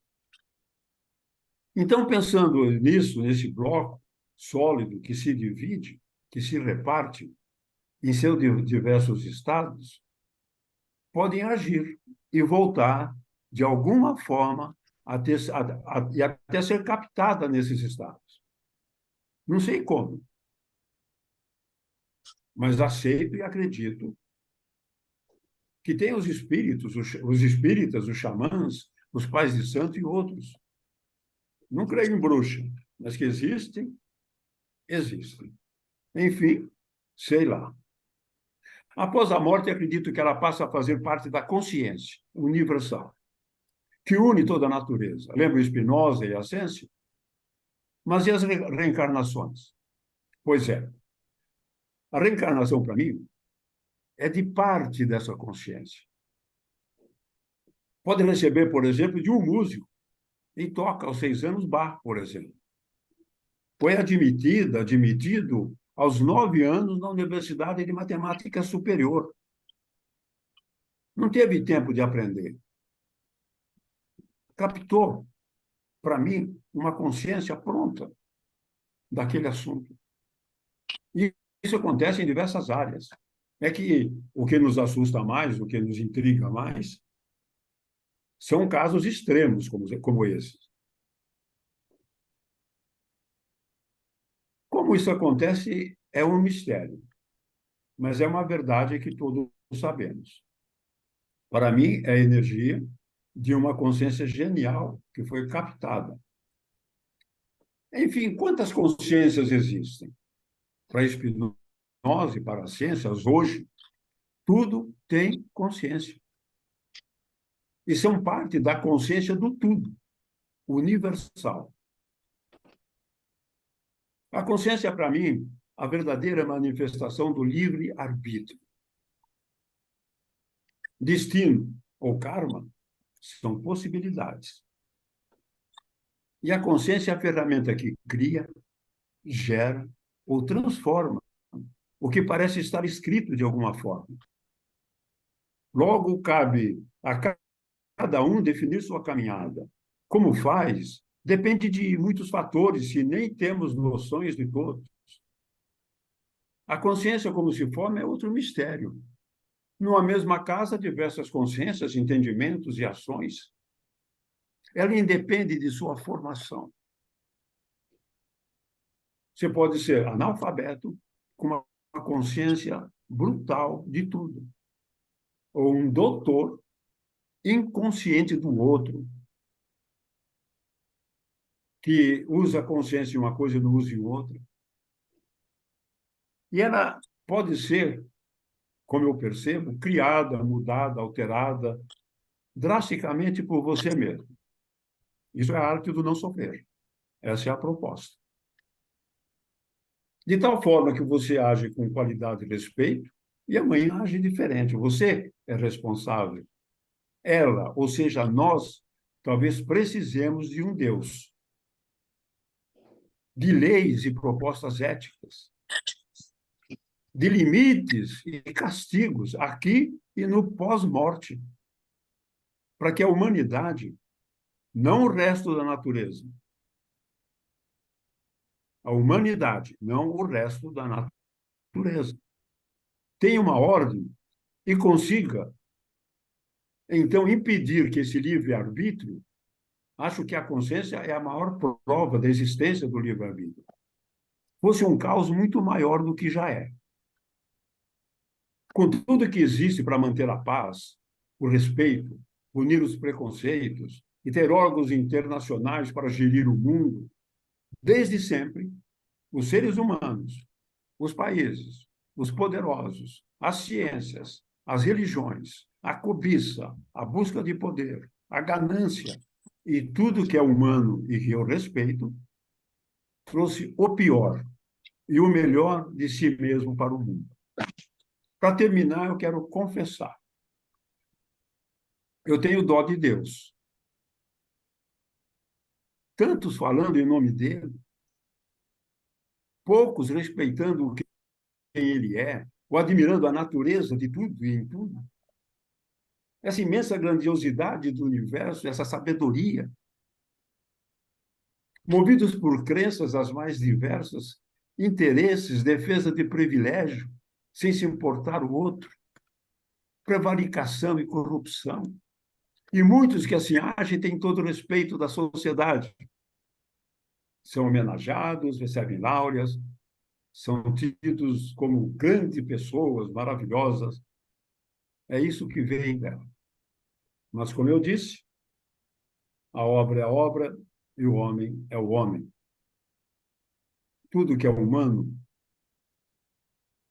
Então, pensando nisso, nesse bloco sólido que se divide, que se reparte em seus diversos estados, podem agir e voltar, de alguma forma, e até ser captada nesses estados. Não sei como, mas aceito e acredito que tem os espíritos, os espíritas, os xamãs, os pais de santo e outros. Não creio em bruxa, mas que existem, existem. Enfim, sei lá. Após a morte, acredito que ela passa a fazer parte da consciência universal, que une toda a natureza. Lembra Spinoza e Ascension? Mas e as reencarnações? Pois é. A reencarnação, para mim, é de parte dessa consciência. Pode receber, por exemplo, de um músico, e toca aos 6 anos Bach, por exemplo. Foi admitido aos 9 anos na Universidade de Matemática Superior. Não teve tempo de aprender. Captou, para mim, uma consciência pronta daquele assunto. E isso acontece em diversas áreas. É que o que nos assusta mais, o que nos intriga mais, são casos extremos como esses. Como isso acontece é um mistério, mas é uma verdade que todos sabemos. Para mim, é a energia de uma consciência genial que foi captada. Enfim, quantas consciências existem? Para Spinoza e para as ciências, hoje, tudo tem consciência. E são parte da consciência do tudo, universal. A consciência, para mim, a verdadeira manifestação do livre-arbítrio. Destino ou karma são possibilidades. E a consciência é a ferramenta que cria, gera ou transforma o que parece estar escrito de alguma forma. Logo, cabe a cada um definir sua caminhada. Como faz, depende de muitos fatores, e nem temos noções de todos. A consciência como se forma é outro mistério. Numa mesma casa, diversas consciências, entendimentos e ações. Ela independe de sua formação. Você pode ser analfabeto com uma consciência brutal de tudo. Ou um doutor inconsciente do outro, que usa a consciência em uma coisa e não usa em outra. E ela pode ser, como eu percebo, criada, mudada, alterada, drasticamente por você mesmo. Isso é a arte do não sofrer. Essa é a proposta. De tal forma que você age com qualidade e respeito, e a mãe age diferente. Você é responsável. Ela, ou seja, nós, talvez precisemos de um Deus, de leis e propostas éticas, de limites e castigos aqui e no pós-morte, para que a humanidade, não o resto da natureza, a humanidade, não o resto da natureza, tenha uma ordem e consiga, então, impedir que esse livre-arbítrio, acho que a consciência é a maior prova da existência do livre-arbítrio, fosse um caos muito maior do que já é. Com tudo que existe para manter a paz, o respeito, unir os preconceitos e ter órgãos internacionais para gerir o mundo, desde sempre, os seres humanos, os países, os poderosos, as ciências, as religiões, a cobiça, a busca de poder, a ganância e tudo que é humano e que eu respeito, trouxe o pior e o melhor de si mesmo para o mundo. Para terminar, eu quero confessar. Eu tenho dó de Deus. Tantos falando em nome dele, poucos respeitando quem ele é, ou admirando a natureza de tudo e em tudo. Essa imensa grandiosidade do universo, essa sabedoria, movidos por crenças as mais diversas, interesses, defesa de privilégio, sem se importar o outro, prevaricação e corrupção. E muitos que assim agem têm todo o respeito da sociedade. São homenageados, recebem láureas, são tidos como grandes pessoas, maravilhosas. É isso que vem dela. Mas, como eu disse, a obra é a obra e o homem é o homem. Tudo que é humano,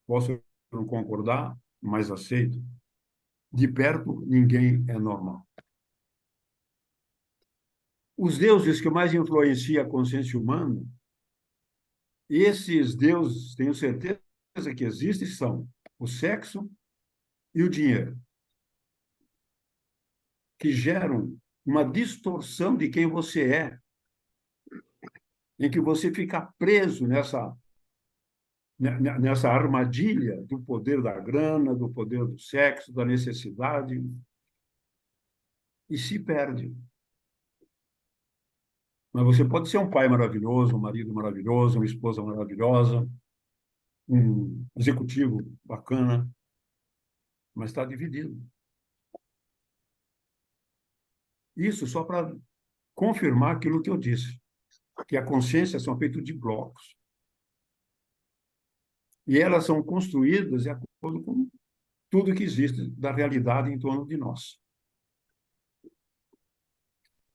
posso não concordar, mas aceito. De perto, ninguém é normal. Os deuses que mais influenciam a consciência humana, esses deuses, tenho certeza que existem, são o sexo e o dinheiro, que geram uma distorção de quem você é, em que você fica preso nessa armadilha do poder da grana, do poder do sexo, da necessidade, e se perde. Mas você pode ser um pai maravilhoso, um marido maravilhoso, uma esposa maravilhosa, um executivo bacana, mas está dividido. Isso só para confirmar aquilo que eu disse, que a consciência são feitas de blocos. E elas são construídas de acordo com tudo que existe da realidade em torno de nós.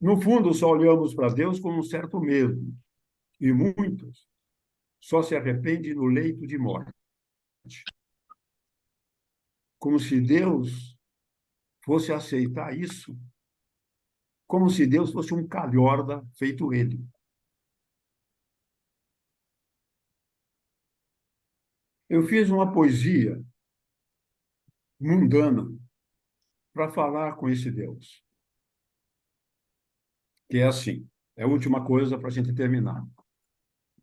No fundo, só olhamos para Deus com um certo medo, e muitos só se arrependem no leito de morte. Como se Deus fosse aceitar isso, como se Deus fosse um calhorda feito ele. Eu fiz uma poesia mundana para falar com esse Deus, que é assim, é a última coisa para a gente terminar.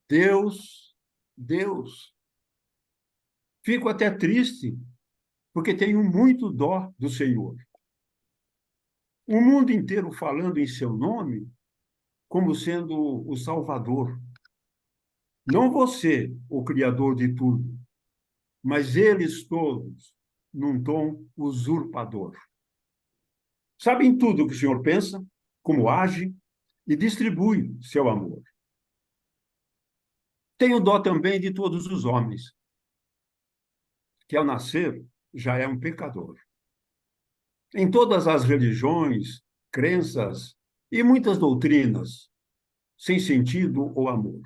Deus, Deus, fico até triste, porque tenho muito dó do Senhor. O mundo inteiro falando em seu nome, como sendo o Salvador. Não você, o Criador de tudo, mas eles todos, num tom usurpador. Sabem tudo o que o Senhor pensa, como age e distribui seu amor. Tenho dó também de todos os homens, que ao nascer já é um pecador. Em todas as religiões, crenças e muitas doutrinas, sem sentido ou amor.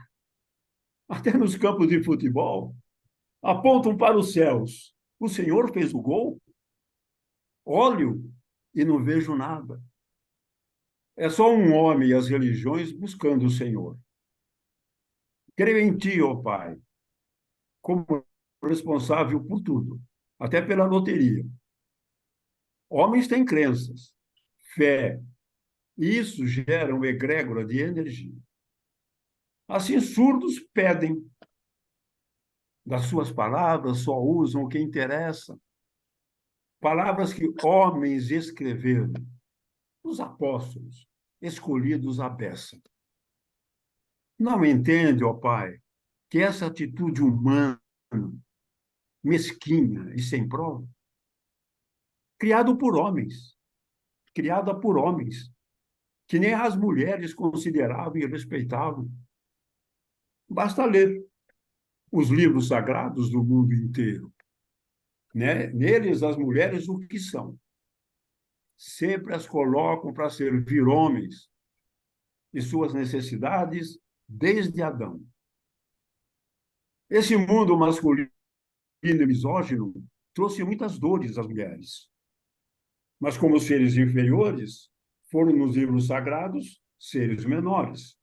Até nos campos de futebol, apontam para os céus. O Senhor fez o gol? Olho e não vejo nada. É só um homem e as religiões buscando o Senhor. Creio em ti, ó Pai, como responsável por tudo, até pela loteria. Homens têm crenças, fé, e isso gera uma egrégora de energia. Assim, surdos pedem, das suas palavras só usam o que interessa. Palavras que homens escreveram, os apóstolos, escolhidos à beça. Não entende, ó Pai, que essa atitude humana, mesquinha e sem prova, criado por homens, criada por homens, que nem as mulheres consideravam e respeitavam. Basta ler os livros sagrados do mundo inteiro. Né? Neles, as mulheres, o que são? Sempre as colocam para servir homens e suas necessidades desde Adão. Esse mundo masculino e misógino trouxe muitas dores às mulheres. Mas, como seres inferiores, foram nos livros sagrados seres menores.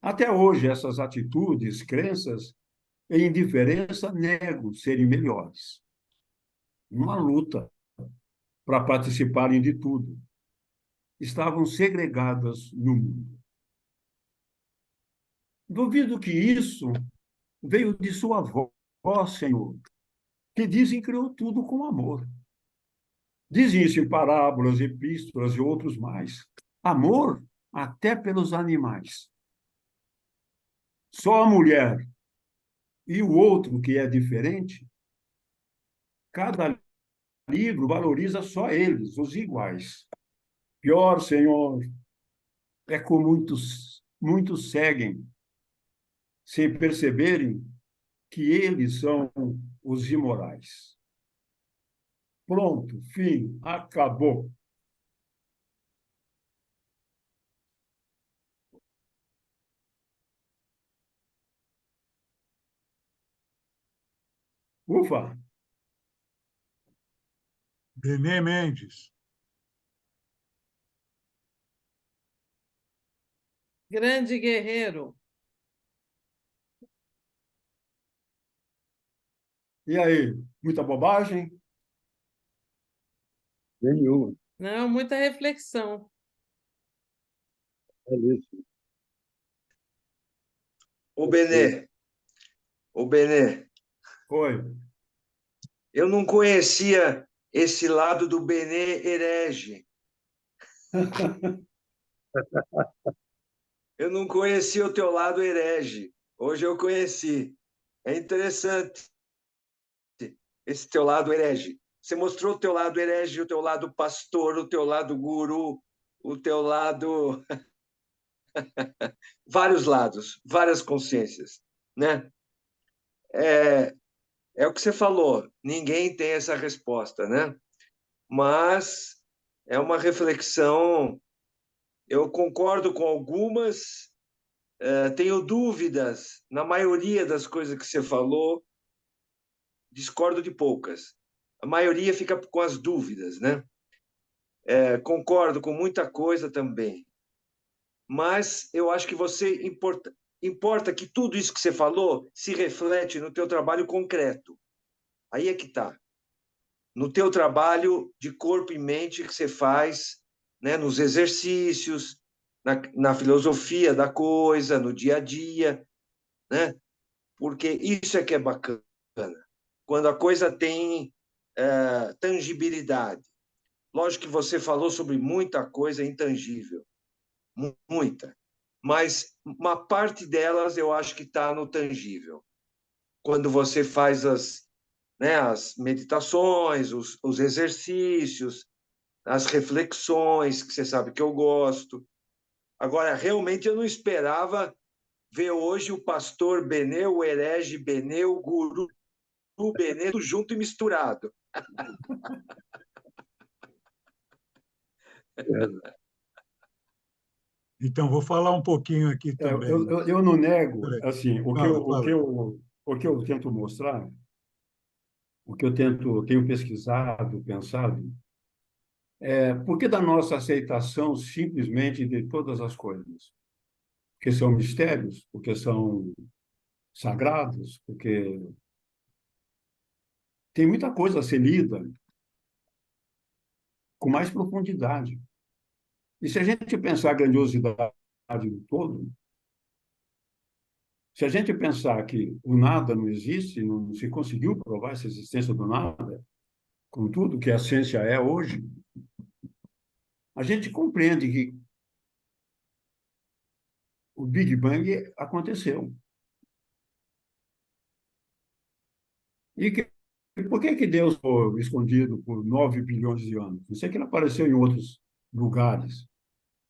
Até hoje, essas atitudes, crenças e indiferença negam serem melhores. Uma luta para participarem de tudo. Estavam segregadas no mundo. Duvido que isso veio de sua voz, Senhor, que dizem que criou tudo com amor. Dizem isso em parábolas, epístolas e outros mais. Amor até pelos animais. Só a mulher e o outro que é diferente, cada livro valoriza só eles, os iguais. Pior, Senhor, é como muitos seguem, sem perceberem que eles são os imorais. Pronto, fim, acabou. Ufa! Benê Mendes. Grande guerreiro. E aí, muita bobagem? Nenhuma. Não, muita reflexão. Belíssimo. Ô, Benê, Foi. eu não conhecia esse lado do Benê herege. Eu não conhecia o teu lado herege. Hoje eu conheci. É interessante esse teu lado herege. Você mostrou o teu lado herege, o teu lado pastor, o teu lado guru, o teu lado... vários lados, várias consciências, né? É o que você falou, ninguém tem essa resposta, né? Mas é uma reflexão, eu concordo com algumas, tenho dúvidas na maioria das coisas que você falou, discordo de poucas. A maioria fica com as dúvidas, né? Concordo com muita coisa também. Mas eu acho que você importa que tudo isso que você falou se reflete no teu trabalho concreto. Aí é que está. No teu trabalho de corpo e mente que você faz, né, nos exercícios, na filosofia da coisa, no dia a dia, né? Porque isso é que é bacana. Quando a coisa tem tangibilidade. Lógico que você falou sobre muita coisa intangível, muita. Mas uma parte delas eu acho que está no tangível. Quando você faz as meditações, os exercícios, as reflexões, que você sabe que eu gosto. Agora, realmente, eu não esperava ver hoje o pastor Benê, o herege Benê, o guru Benê, tudo junto e misturado. Então, vou falar um pouquinho aqui também. Eu não nego, Peraí. assim, Fala, fala. o que eu tento mostrar, o que eu tenho pesquisado, pensado, é por que da nossa aceitação simplesmente de todas as coisas? Porque são mistérios, porque são sagrados, porque tem muita coisa a ser lida com mais profundidade. E se a gente pensar a grandiosidade do todo, se a gente pensar que o nada não existe, não se conseguiu provar essa existência do nada, com tudo que a ciência é hoje, a gente compreende que o Big Bang aconteceu. E por que Deus foi escondido por 9 bilhões de anos? Não sei que ele apareceu em outros lugares,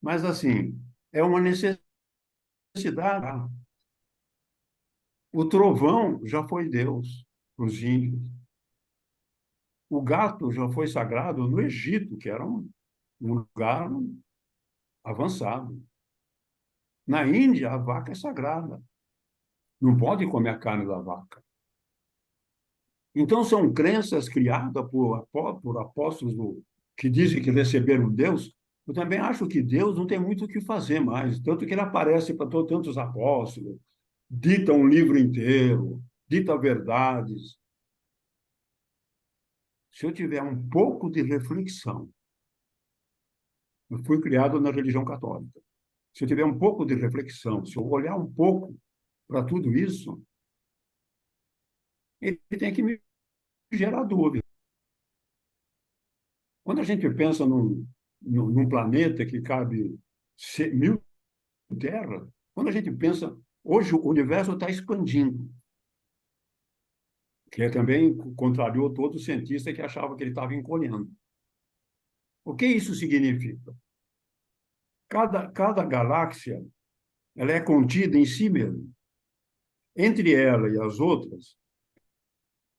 mas, assim, é uma necessidade. O trovão já foi Deus para os índios. O gato já foi sagrado no Egito, que era um lugar avançado. Na Índia, a vaca é sagrada. Não pode comer a carne da vaca. Então, são crenças criadas por apóstolos que dizem que receberam Deus. Eu também acho que Deus não tem muito o que fazer mais, tanto que ele aparece para tantos apóstolos, dita um livro inteiro, dita verdades. Se eu tiver um pouco de reflexão, eu fui criado na religião católica. Se eu tiver um pouco de reflexão, se eu olhar um pouco para tudo isso, ele tem que me gerar dúvida. Quando a gente pensa num planeta que cabe 1.000 terras, quando a gente pensa, hoje o universo está expandindo, que também contrariou todo cientista que achava que ele estava encolhendo. O que isso significa? Cada galáxia ela é contida em si mesma. Entre ela e as outras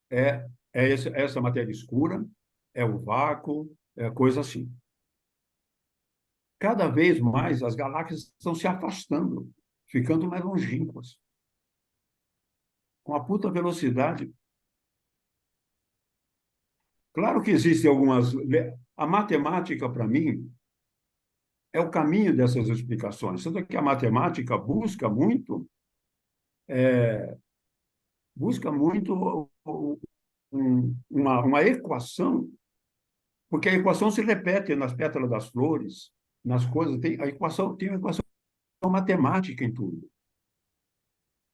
é essa matéria escura, é o vácuo, é coisa assim. Cada vez mais as galáxias estão se afastando, ficando mais longínquas, com a puta velocidade. Claro que existem algumas. A matemática, para mim, é o caminho dessas explicações. Tanto que a matemática busca muito uma equação, porque a equação se repete nas pétalas das flores, nas coisas. Tem uma equação matemática em tudo.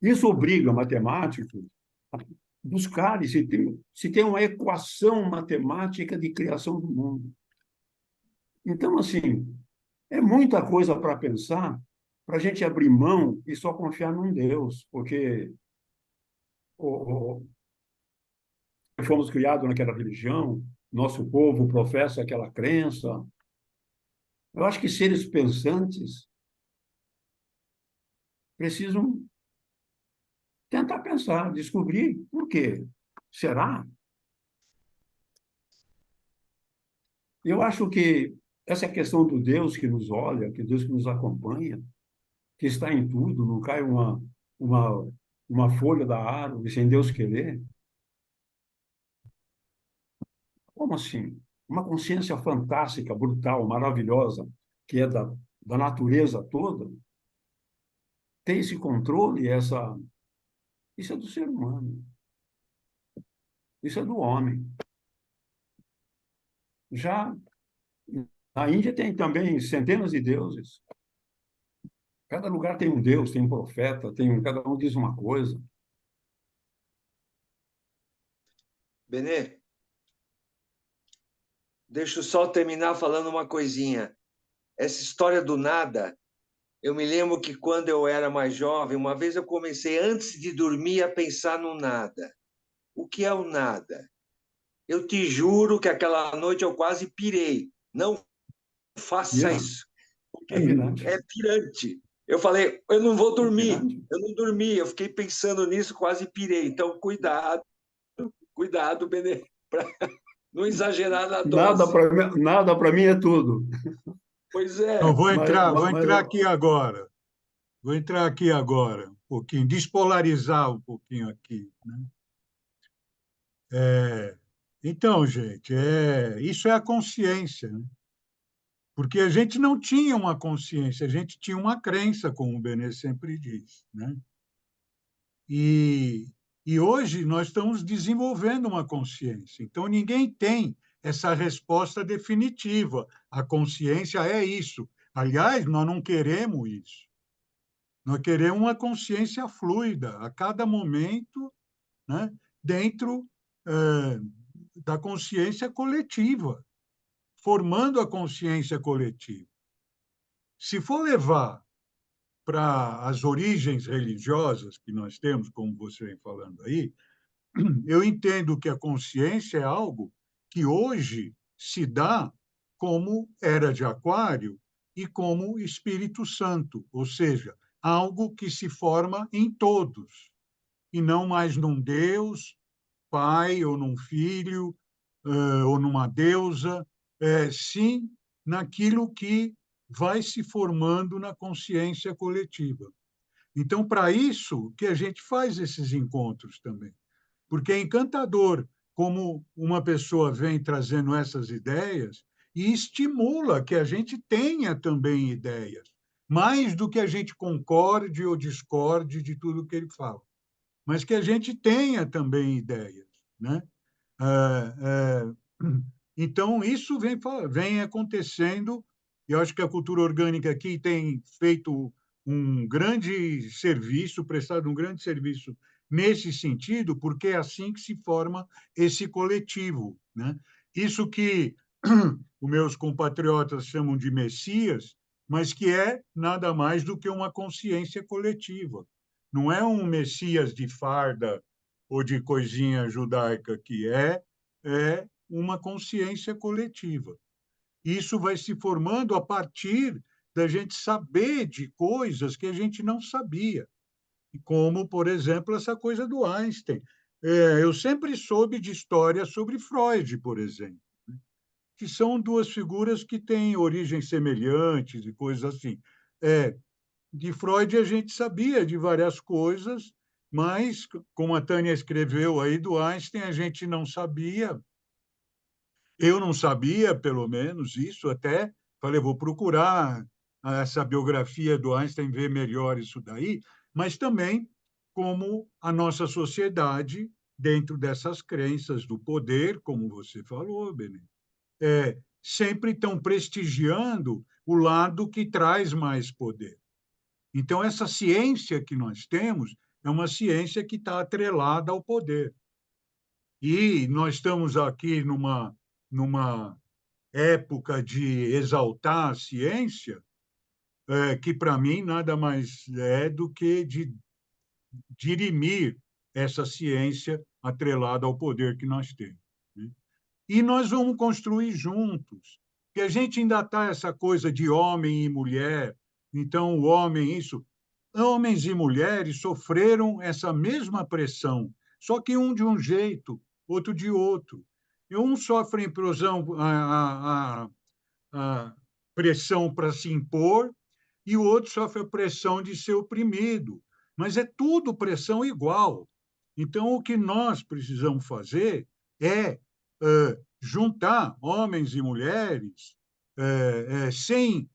Isso obriga matemáticos a buscar se tem uma equação matemática de criação do mundo. Então, assim, é muita coisa para pensar para a gente abrir mão e só confiar num Deus, porque fomos criados naquela religião, nosso povo professa aquela crença. Eu acho que seres pensantes precisam tentar pensar, descobrir por quê. Será? Eu acho que essa questão do Deus que nos olha, que Deus que nos acompanha, que está em tudo, não cai uma, uma folha da árvore sem Deus querer. Como assim? Uma consciência fantástica, brutal, maravilhosa, que é da natureza toda, tem esse controle, isso é do ser humano, isso é do homem. Já na Índia tem também centenas de deuses. Cada lugar tem um deus, tem um profeta, cada um diz uma coisa. Benê, deixa eu só terminar falando uma coisinha. Essa história do nada Eu me lembro que quando eu era mais jovem, uma vez eu comecei, antes de dormir, a pensar no nada. O que é o nada? Eu te juro que aquela noite eu quase pirei. Não faça Yeah. isso, porque É pirante. é pirante. Eu falei, eu não vou É dormir. pirante. Eu não dormi, eu fiquei pensando nisso, quase pirei. Então, cuidado, Benê, para não exagerar na dose. Nada para mim é tudo. Pois Então, é, vou entrar aqui agora. Vou entrar aqui agora, um pouquinho, despolarizar um pouquinho aqui, né? Então, gente, isso é a consciência, né? Porque a gente não tinha uma consciência, a gente tinha uma crença, como o Benê sempre diz, né? E, e hoje nós estamos desenvolvendo uma consciência. Então, ninguém tem essa resposta definitiva. A consciência é isso. Aliás, nós não queremos isso. Nós queremos uma consciência fluida, a cada momento, né, dentro da consciência coletiva, formando a consciência coletiva. Se for levar para as origens religiosas que nós temos, como você vem falando aí, eu entendo que a consciência é algo que hoje se dá como era de Aquário e como Espírito Santo, ou seja, algo que se forma em todos, e não mais num Deus, Pai, ou num filho, ou numa deusa, sim naquilo que vai se formando na consciência coletiva. Então, para isso que a gente faz esses encontros também, porque é encantador como uma pessoa vem trazendo essas ideias e estimula que a gente tenha também ideias, mais do que a gente concorde ou discorde de tudo que ele fala, mas que a gente tenha também ideias, né? Então, isso vem acontecendo, e eu acho que a cultura orgânica aqui tem feito um grande serviço, prestado um grande serviço nesse sentido, porque é assim que se forma esse coletivo, né? Isso que os meus compatriotas chamam de Messias, mas que é nada mais do que uma consciência coletiva. Não é um Messias de farda ou de coisinha judaica, que é uma consciência coletiva. Isso vai se formando a partir da gente saber de coisas que a gente não sabia, como, por exemplo, essa coisa do Einstein. Eu sempre soube de histórias sobre Freud, por exemplo, que são duas figuras que têm origens semelhantes e coisas assim. De Freud a gente sabia de várias coisas, mas, como a Tânia escreveu aí do Einstein, a gente não sabia. Eu não sabia, pelo menos, isso até. Falei, vou procurar essa biografia do Einstein, ver melhor isso daí, mas também como a nossa sociedade, dentro dessas crenças do poder, como você falou, Benê, sempre estão prestigiando o lado que traz mais poder. Então, essa ciência que nós temos é uma ciência que está atrelada ao poder. E nós estamos aqui numa época de exaltar a ciência, que para mim nada mais é do que de dirimir essa ciência atrelada ao poder que nós temos, né? E nós vamos construir juntos, que a gente ainda está essa coisa de homem e mulher, então o homem, isso. Homens e mulheres sofreram essa mesma pressão, só que um de um jeito, outro de outro. E um sofre a pressão para se impor, e o outro sofre a pressão de ser oprimido. Mas é tudo pressão igual. Então, o que nós precisamos fazer é juntar homens e mulheres sem,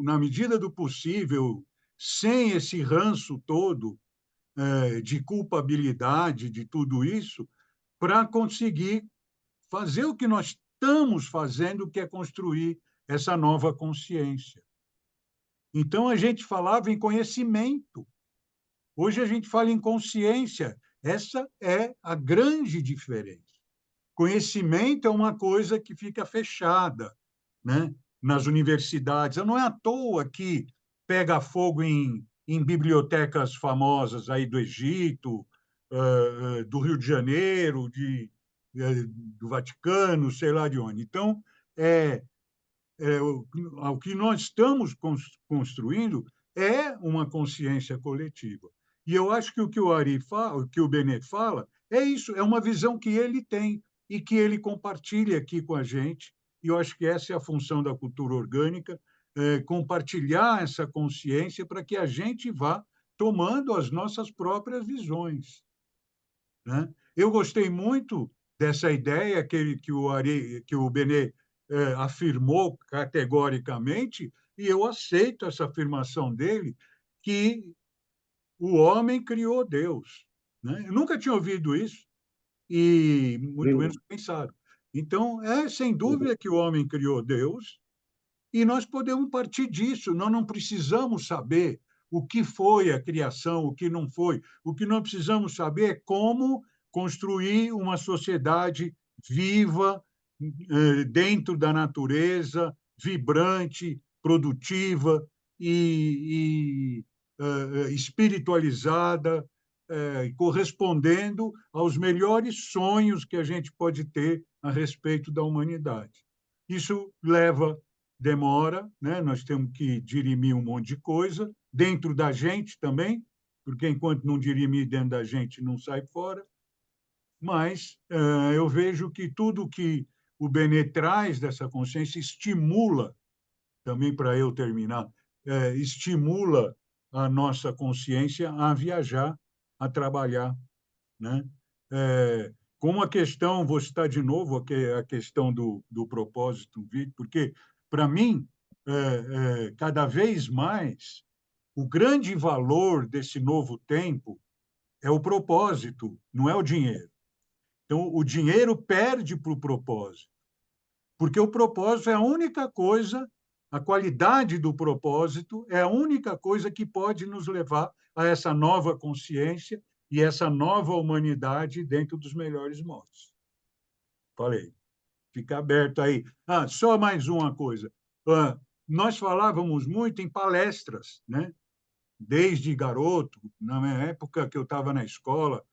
na medida do possível, sem esse ranço todo de culpabilidade de tudo isso, para conseguir fazer o que nós estamos fazendo, que é construir essa nova consciência. Então, a gente falava em conhecimento. Hoje a gente fala em consciência. Essa é a grande diferença. Conhecimento é uma coisa que fica fechada, né? nas universidades. Não é à toa que pega fogo em bibliotecas famosas aí do Egito, do Rio de Janeiro, do Vaticano, sei lá de onde. Então, o que nós estamos construindo é uma consciência coletiva. E eu acho que o que o Ari fala, o que o Benet fala, é isso, é uma visão que ele tem e que ele compartilha aqui com a gente. E eu acho que essa é a função da cultura orgânica, compartilhar essa consciência para que a gente vá tomando as nossas próprias visões, né? Eu gostei muito dessa ideia que o Benet afirmou categoricamente, e eu aceito essa afirmação dele, que o homem criou Deus, né? Eu nunca tinha ouvido isso, e muito menos pensado. Então, sem dúvida que o homem criou Deus, e nós podemos partir disso. Nós não precisamos saber o que foi a criação, o que não foi. O que nós precisamos saber é como construir uma sociedade viva, dentro da natureza, vibrante, produtiva e espiritualizada, correspondendo aos melhores sonhos que a gente pode ter a respeito da humanidade. Isso demora, né? Nós temos que dirimir um monte de coisa, dentro da gente também, porque enquanto não dirimir dentro da gente, não sai fora. Mas eu vejo que tudo que o Benet traz dessa consciência estimula, também para eu terminar, estimula a nossa consciência a viajar, a trabalhar, né? Como a questão, vou citar de novo a questão do propósito, porque, para mim, cada vez mais, o grande valor desse novo tempo é o propósito, não é o dinheiro. Então, o dinheiro perde para o propósito, porque o propósito é a única coisa, a qualidade do propósito é a única coisa que pode nos levar a essa nova consciência e essa nova humanidade dentro dos melhores modos. Falei. Fica aberto aí. Só mais uma coisa. Nós falávamos muito em palestras, né? Desde garoto, na minha época que eu estava na escola,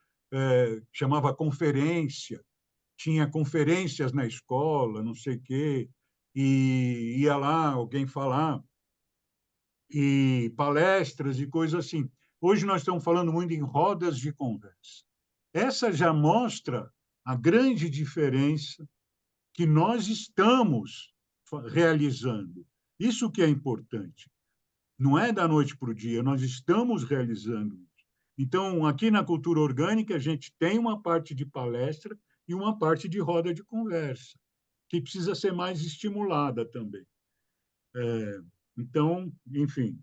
chamava conferência, tinha conferências na escola, não sei o quê, e ia lá alguém falar, e palestras e coisas assim. Hoje nós estamos falando muito em rodas de conversa. Essa já mostra a grande diferença que nós estamos realizando. Isso que é importante. Não é da noite para o dia, nós estamos realizando isso. Então, aqui na cultura orgânica, a gente tem uma parte de palestra e uma parte de roda de conversa, que precisa ser mais estimulada também. Então, enfim,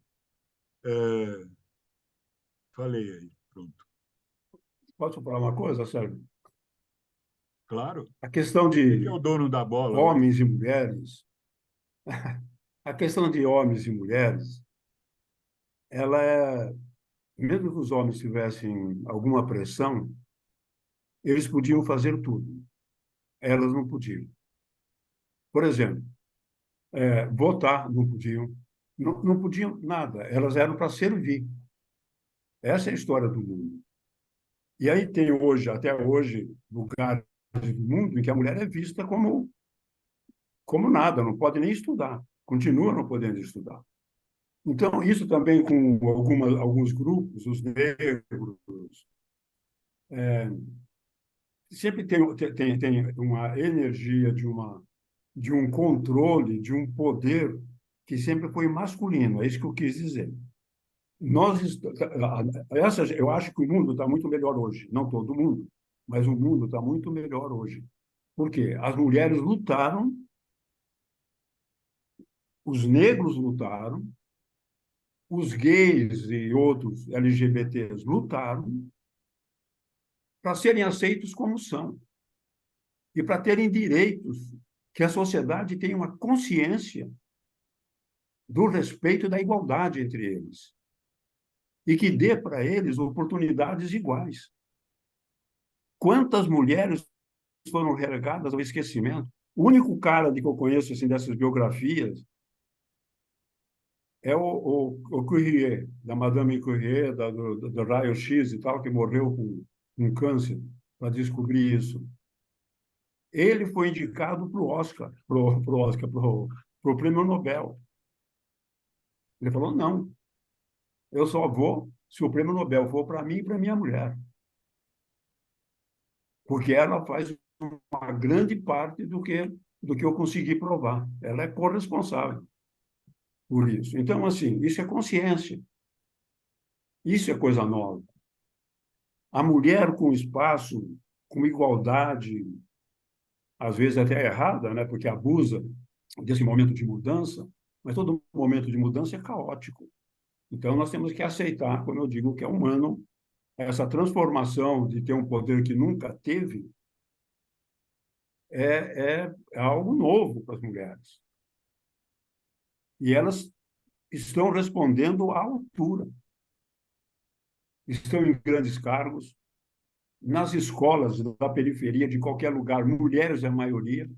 falei aí, pronto. Posso falar uma coisa, Sérgio? Claro. A questão Ele de é o dono da bola. homens e mulheres, a questão de homens e mulheres, ela mesmo que os homens tivessem alguma pressão, eles podiam fazer tudo. Elas não podiam. Por exemplo, votar não podiam, não podiam nada. Elas eram para servir. Essa é a história do mundo. E aí tem hoje, até hoje, lugares do mundo em que a mulher é vista como nada, não pode nem estudar, continua não podendo estudar. Então, isso também com alguns grupos, os negros, sempre tem uma energia de um controle, de um poder que sempre foi masculino, é isso que eu quis dizer. Eu acho que o mundo está muito melhor hoje, não todo mundo, mas o mundo está muito melhor hoje. Por quê? As mulheres lutaram, os negros lutaram, os gays e outros LGBTs lutaram para serem aceitos como são e para terem direitos, que a sociedade tenha uma consciência do respeito e da igualdade entre eles e que dê para eles oportunidades iguais. Quantas mulheres foram relegadas ao esquecimento? O único cara que eu conheço assim, dessas biografias é o Curie, da Madame Curie, do raio-x e tal, que morreu com câncer, para descobrir isso. Ele foi indicado para o Oscar, pro Prêmio Nobel. Ele falou, não, eu só vou se o Prêmio Nobel for para mim e para minha mulher. Porque ela faz uma grande parte do que eu consegui provar. Ela é corresponsável por isso. Então, assim, isso é consciência. Isso é coisa nova. A mulher com espaço, com igualdade, às vezes até errada, né? Porque abusa desse momento de mudança, mas todo momento de mudança é caótico. Então, nós temos que aceitar, quando eu digo que é humano, essa transformação de ter um poder que nunca teve é algo novo para as mulheres. E elas estão respondendo à altura. Estão em grandes cargos, nas escolas da periferia, de qualquer lugar, mulheres é a maioria.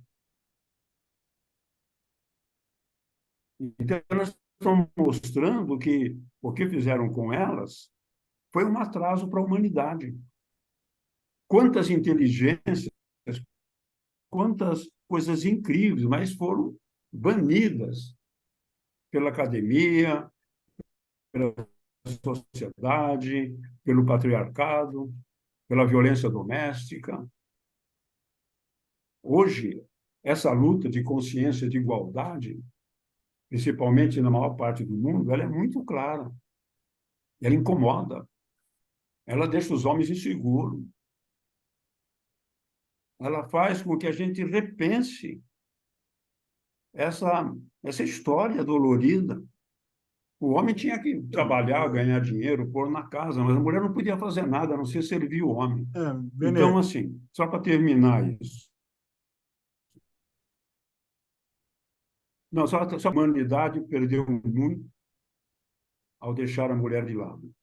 Então, elas estão mostrando que o que fizeram com elas foi um atraso para a humanidade. Quantas inteligências, quantas coisas incríveis, mas foram banidas pela academia, pela sociedade, pelo patriarcado, pela violência doméstica. Hoje, essa luta de consciência de igualdade, principalmente na maior parte do mundo, ela é muito clara. Ela incomoda. Ela deixa os homens inseguros. Ela faz com que a gente repense essa história dolorida. O homem tinha que trabalhar, ganhar dinheiro, pôr na casa, mas a mulher não podia fazer nada, a não ser servir o homem. Então, assim, só para terminar isso. Não, só a humanidade perdeu muito ao deixar a mulher de lado.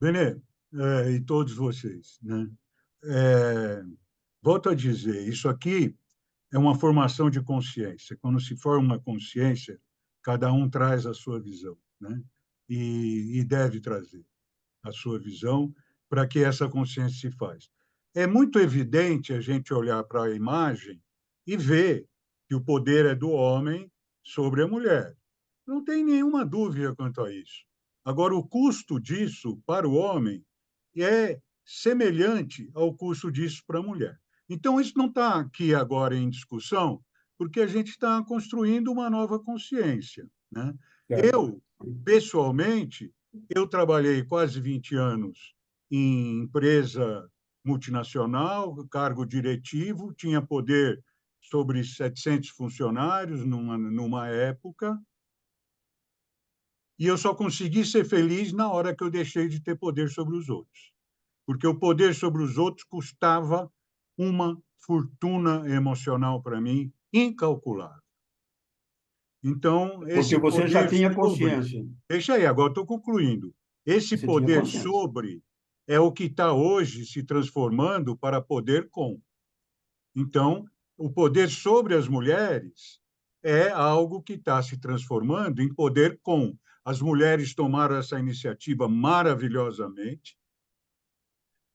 Benê, e todos vocês, né? Volto a dizer, isso aqui é uma formação de consciência. Quando se forma uma consciência, cada um traz a sua visão, né? E deve trazer a sua visão para que essa consciência se faz. É muito evidente a gente olhar para a imagem e ver que o poder é do homem sobre a mulher. Não tem nenhuma dúvida quanto a isso. Agora, o custo disso para o homem é semelhante ao custo disso para a mulher. Então, isso não está aqui agora em discussão, porque a gente está construindo uma nova consciência, né? Eu, pessoalmente, eu trabalhei quase 20 anos em empresa multinacional, cargo diretivo, tinha poder sobre 700 funcionários numa época, e eu só consegui ser feliz na hora que eu deixei de ter poder sobre os outros. Porque o poder sobre os outros custava uma fortuna emocional para mim incalculável. Então, esse Porque você já poder tinha sobre... consciência. Deixa aí, agora estou concluindo. Esse Você poder tinha consciência. sobre é o que está hoje se transformando para poder com. Então, o poder sobre as mulheres é algo que está se transformando em poder com. As mulheres tomaram essa iniciativa maravilhosamente,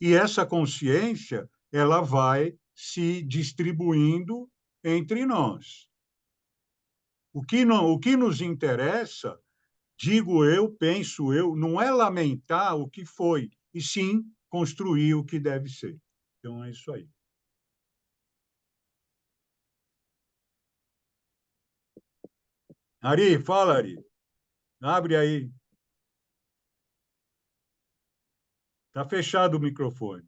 e essa consciência ela vai se distribuindo entre nós. O que nos interessa, digo eu, penso eu, não é lamentar o que foi, e sim construir o que deve ser. Então, é isso aí. Ari, fala, Ari. Abre aí. Está fechado o microfone.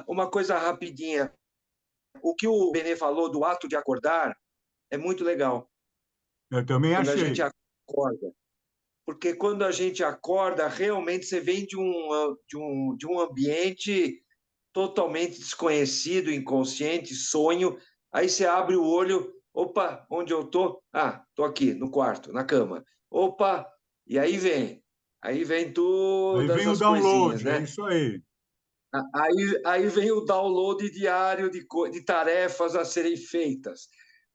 Uma coisa rapidinha. O que o Benê falou do ato de acordar é muito legal. Eu também quando achei. A gente acorda. Porque quando a gente acorda, realmente você vem de um ambiente totalmente desconhecido, inconsciente, sonho. Aí você abre o olho, opa, onde eu estou? Ah, estou aqui, no quarto, na cama. Opa, e aí vem Aí todas vem o as coisinhas, download, é né? isso aí. Aí vem o download diário de tarefas a serem feitas.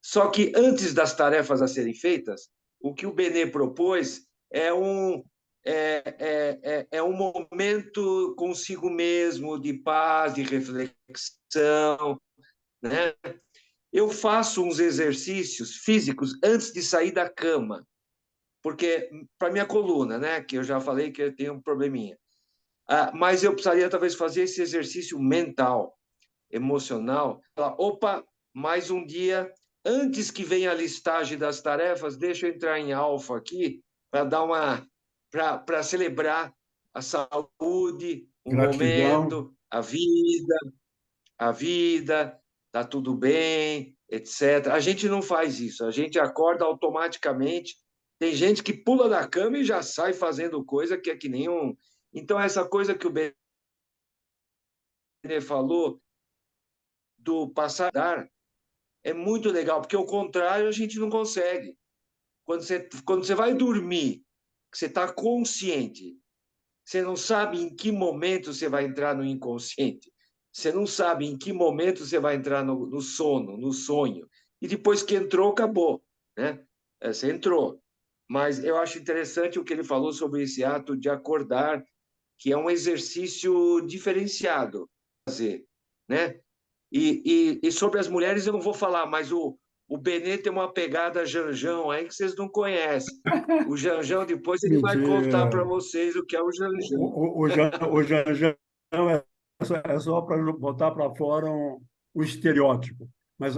Só que antes das tarefas a serem feitas, o que o Benê propôs é um momento consigo mesmo, de paz, de reflexão, né? Eu faço uns exercícios físicos antes de sair da cama, porque para minha coluna, né, que eu já falei que eu tenho um probleminha. Mas eu precisaria talvez fazer esse exercício mental, emocional. Falar, opa, mais um dia, antes que venha a listagem das tarefas, deixa eu entrar em alfa aqui para dar para celebrar a saúde, o Gratidão. momento, a vida, tá tudo bem, etc. A gente não faz isso, a gente acorda automaticamente. Tem gente que pula da cama e já sai fazendo coisa que é que nem um. Então, essa coisa que o Benê falou do passar a dar é muito legal, porque ao contrário a gente não consegue. Quando você vai dormir, você está consciente, você não sabe em que momento você vai entrar no inconsciente. Você não sabe em que momento você vai entrar no sono, no sonho. E depois que entrou, acabou, né? Você entrou. Mas eu acho interessante o que ele falou sobre esse ato de acordar, que é um exercício diferenciado fazer, né? E sobre as mulheres eu não vou falar, mas o Benê tem uma pegada Janjão aí que vocês não conhecem. O Janjão, depois ele vai contar para Mentira. vocês o que é o Janjão. O Janjão é só para botar para fora um estereótipo. Mas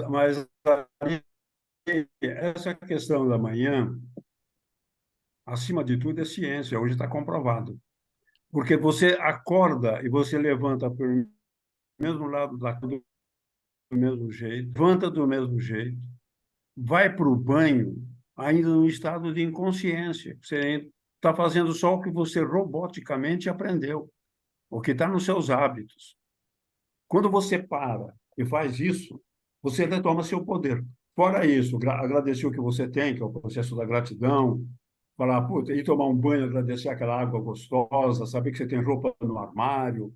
essa questão da manhã, acima de tudo, é ciência. Hoje está comprovado. Porque você acorda e você levanta pelo mesmo lado da cama, do mesmo jeito, levanta do mesmo jeito, vai para o banho ainda no estado de inconsciência. Você está fazendo só o que você roboticamente aprendeu, o que está nos seus hábitos. Quando você para e faz isso, você retoma seu poder. Fora isso, agradecer o que você tem, que é o processo da gratidão, falar, puta, ir tomar um banho, agradecer aquela água gostosa, saber que você tem roupa no armário,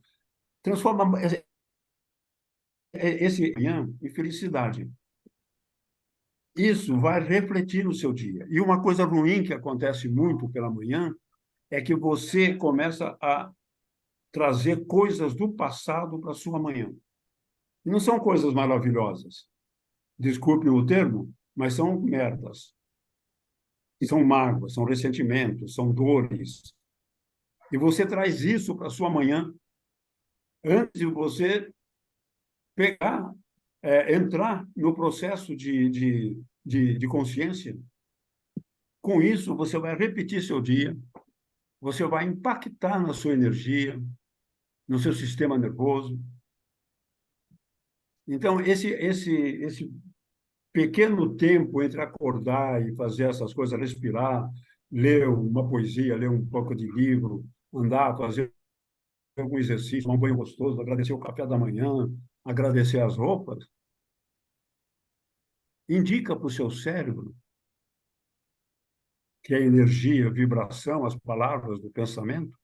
transforma esse manhã em felicidade. Isso vai refletir no seu dia. E uma coisa ruim que acontece muito pela manhã é que você começa a trazer coisas do passado para a sua manhã. E não são coisas maravilhosas. Desculpe o termo, mas são merdas. E são mágoas, são ressentimentos, são dores. E você traz isso para a sua manhã antes de você pegar, entrar no processo de consciência. Com isso, você vai repetir seu dia, você vai impactar na sua energia, no seu sistema nervoso. Então, esse pequeno tempo entre acordar e fazer essas coisas, respirar, ler uma poesia, ler um pouco de livro, andar, fazer algum exercício, tomar um banho gostoso, agradecer o café da manhã, agradecer as roupas, indica para o seu cérebro que a energia, a vibração, as palavras do pensamento,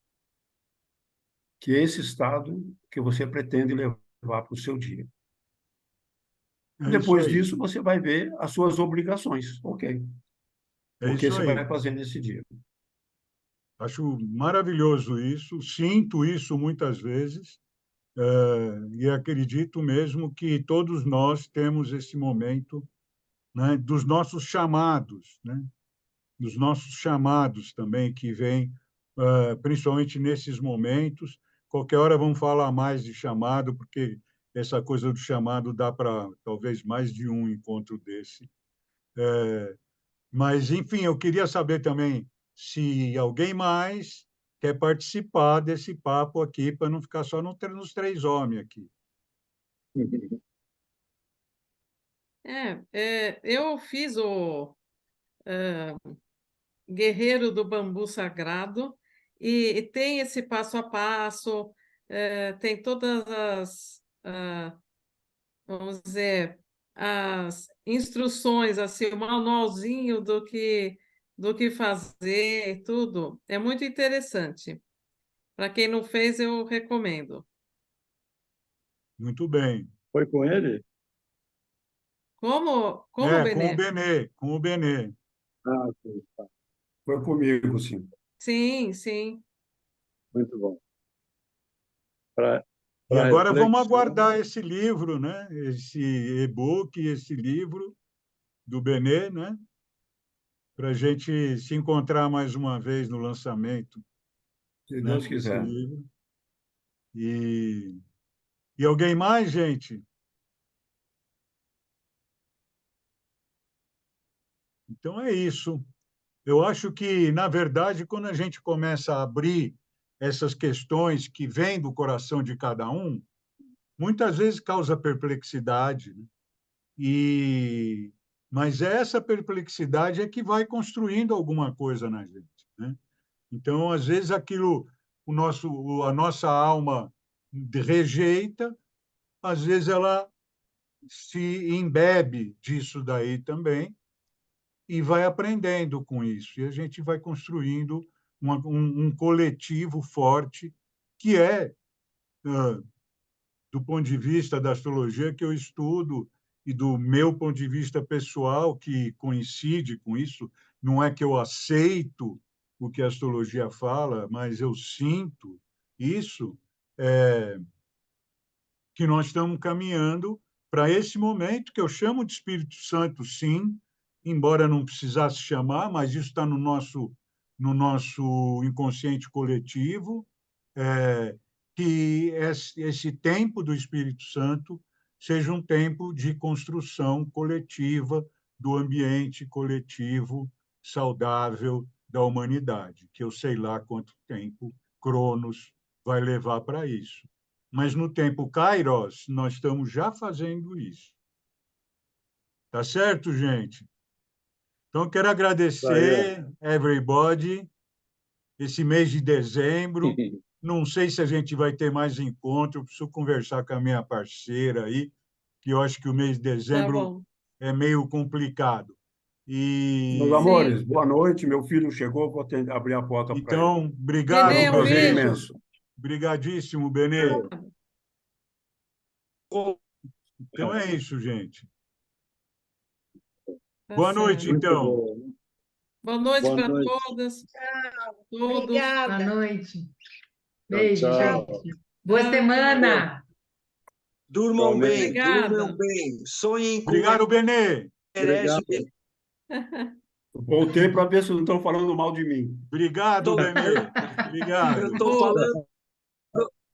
que é esse estado que você pretende levar para o seu dia. É isso Depois aí. disso, você vai ver as suas obrigações. Ok. É O que isso você aí. vai fazer nesse dia? Acho maravilhoso isso, sinto isso muitas vezes, e acredito mesmo que todos nós temos esse momento, né, dos nossos chamados, né, dos nossos chamados também que vêm, principalmente nesses momentos. Qualquer hora vamos falar mais de chamado, porque essa coisa do chamado dá para talvez mais de um encontro desse. Mas, enfim, eu queria saber também se alguém mais quer participar desse papo aqui, para não ficar só nos três homens aqui. Eu fiz o Guerreiro do Bambu Sagrado e tem esse passo a passo, tem todas vamos dizer, as instruções, assim, o manualzinho do que fazer e tudo. É muito interessante. Para quem não fez, eu recomendo. Muito bem. Foi com ele? Como, Com o Benê? Benê, com o Benê. Ah, sim, tá. Foi comigo, sim. Sim, sim. Muito bom. Para E agora vamos reflexão, aguardar esse livro, né? Esse e-book, esse livro do Benê, né? Para a gente se encontrar mais uma vez no lançamento, Se né, Deus desse quiser. livro. E alguém mais, gente? Então é isso. Eu acho que, na verdade, quando a gente começa a abrir essas questões que vêm do coração de cada um, muitas vezes causa perplexidade, né? Mas essa perplexidade é que vai construindo alguma coisa na gente, né? Então, às vezes, a nossa alma rejeita, às vezes ela se embebe disso daí também e vai aprendendo com isso. E a gente vai construindo um coletivo forte que é, do ponto de vista da astrologia que eu estudo e do meu ponto de vista pessoal, que coincide com isso, não é que eu aceito o que a astrologia fala, mas eu sinto isso, é, que nós estamos caminhando para esse momento que eu chamo de Espírito Santo, sim, embora não precisasse chamar, mas isso está no nosso inconsciente coletivo, que esse tempo do Espírito Santo seja um tempo de construção coletiva do ambiente coletivo saudável da humanidade, que eu sei lá quanto tempo Cronos vai levar para isso. Mas no tempo Kairos, nós estamos já fazendo isso. Tá certo, gente? Então, quero agradecer, everybody, esse mês de dezembro. Não sei se a gente vai ter mais encontro, preciso conversar com a minha parceira aí, que eu acho que o mês de Tá dezembro bom. é meio complicado. Meus Sim. amores, boa noite. Meu filho chegou, vou abrir a porta para ele. Então, obrigado, Foi um Benê, um prazer Benê. beijo. imenso. Obrigadíssimo, Benê. Com Então é isso, gente. Tá Boa noite, certo. muito então. bom. Boa noite Boa para noite. todas, todos. Boa Obrigada. noite. Tchau, Beijo, tchau. gente. Boa semana. Durmam bem, Obrigada. durmam bem. Sonhem com Obrigado, Benê. herege. Obrigado. Voltei para ver se não estão falando mal de mim. Obrigado, Tô- Benê. Eu Obrigado. estou falando.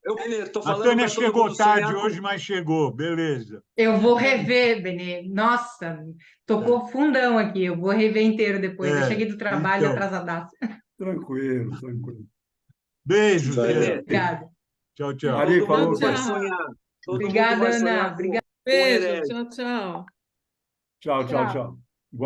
Eu estou A falando Tânia para todo chegou mundo tarde sonhar com hoje, mas chegou. Beleza. Eu vou rever, Benê. Nossa, tocou fundão aqui. Eu vou rever inteiro depois. Eu cheguei do trabalho Então, atrasadaço. Tranquilo, tranquilo. beijos, Benê. gente. Obrigada. Tchau, tchau. Ari, Todo falou, mundo vai Tânia. sonhar. Todo mundo Obrigada, vai Ana. sonhar Obrigada. com Beijo, herege. tchau, tchau. Tchau, tchau, Tchau. tchau.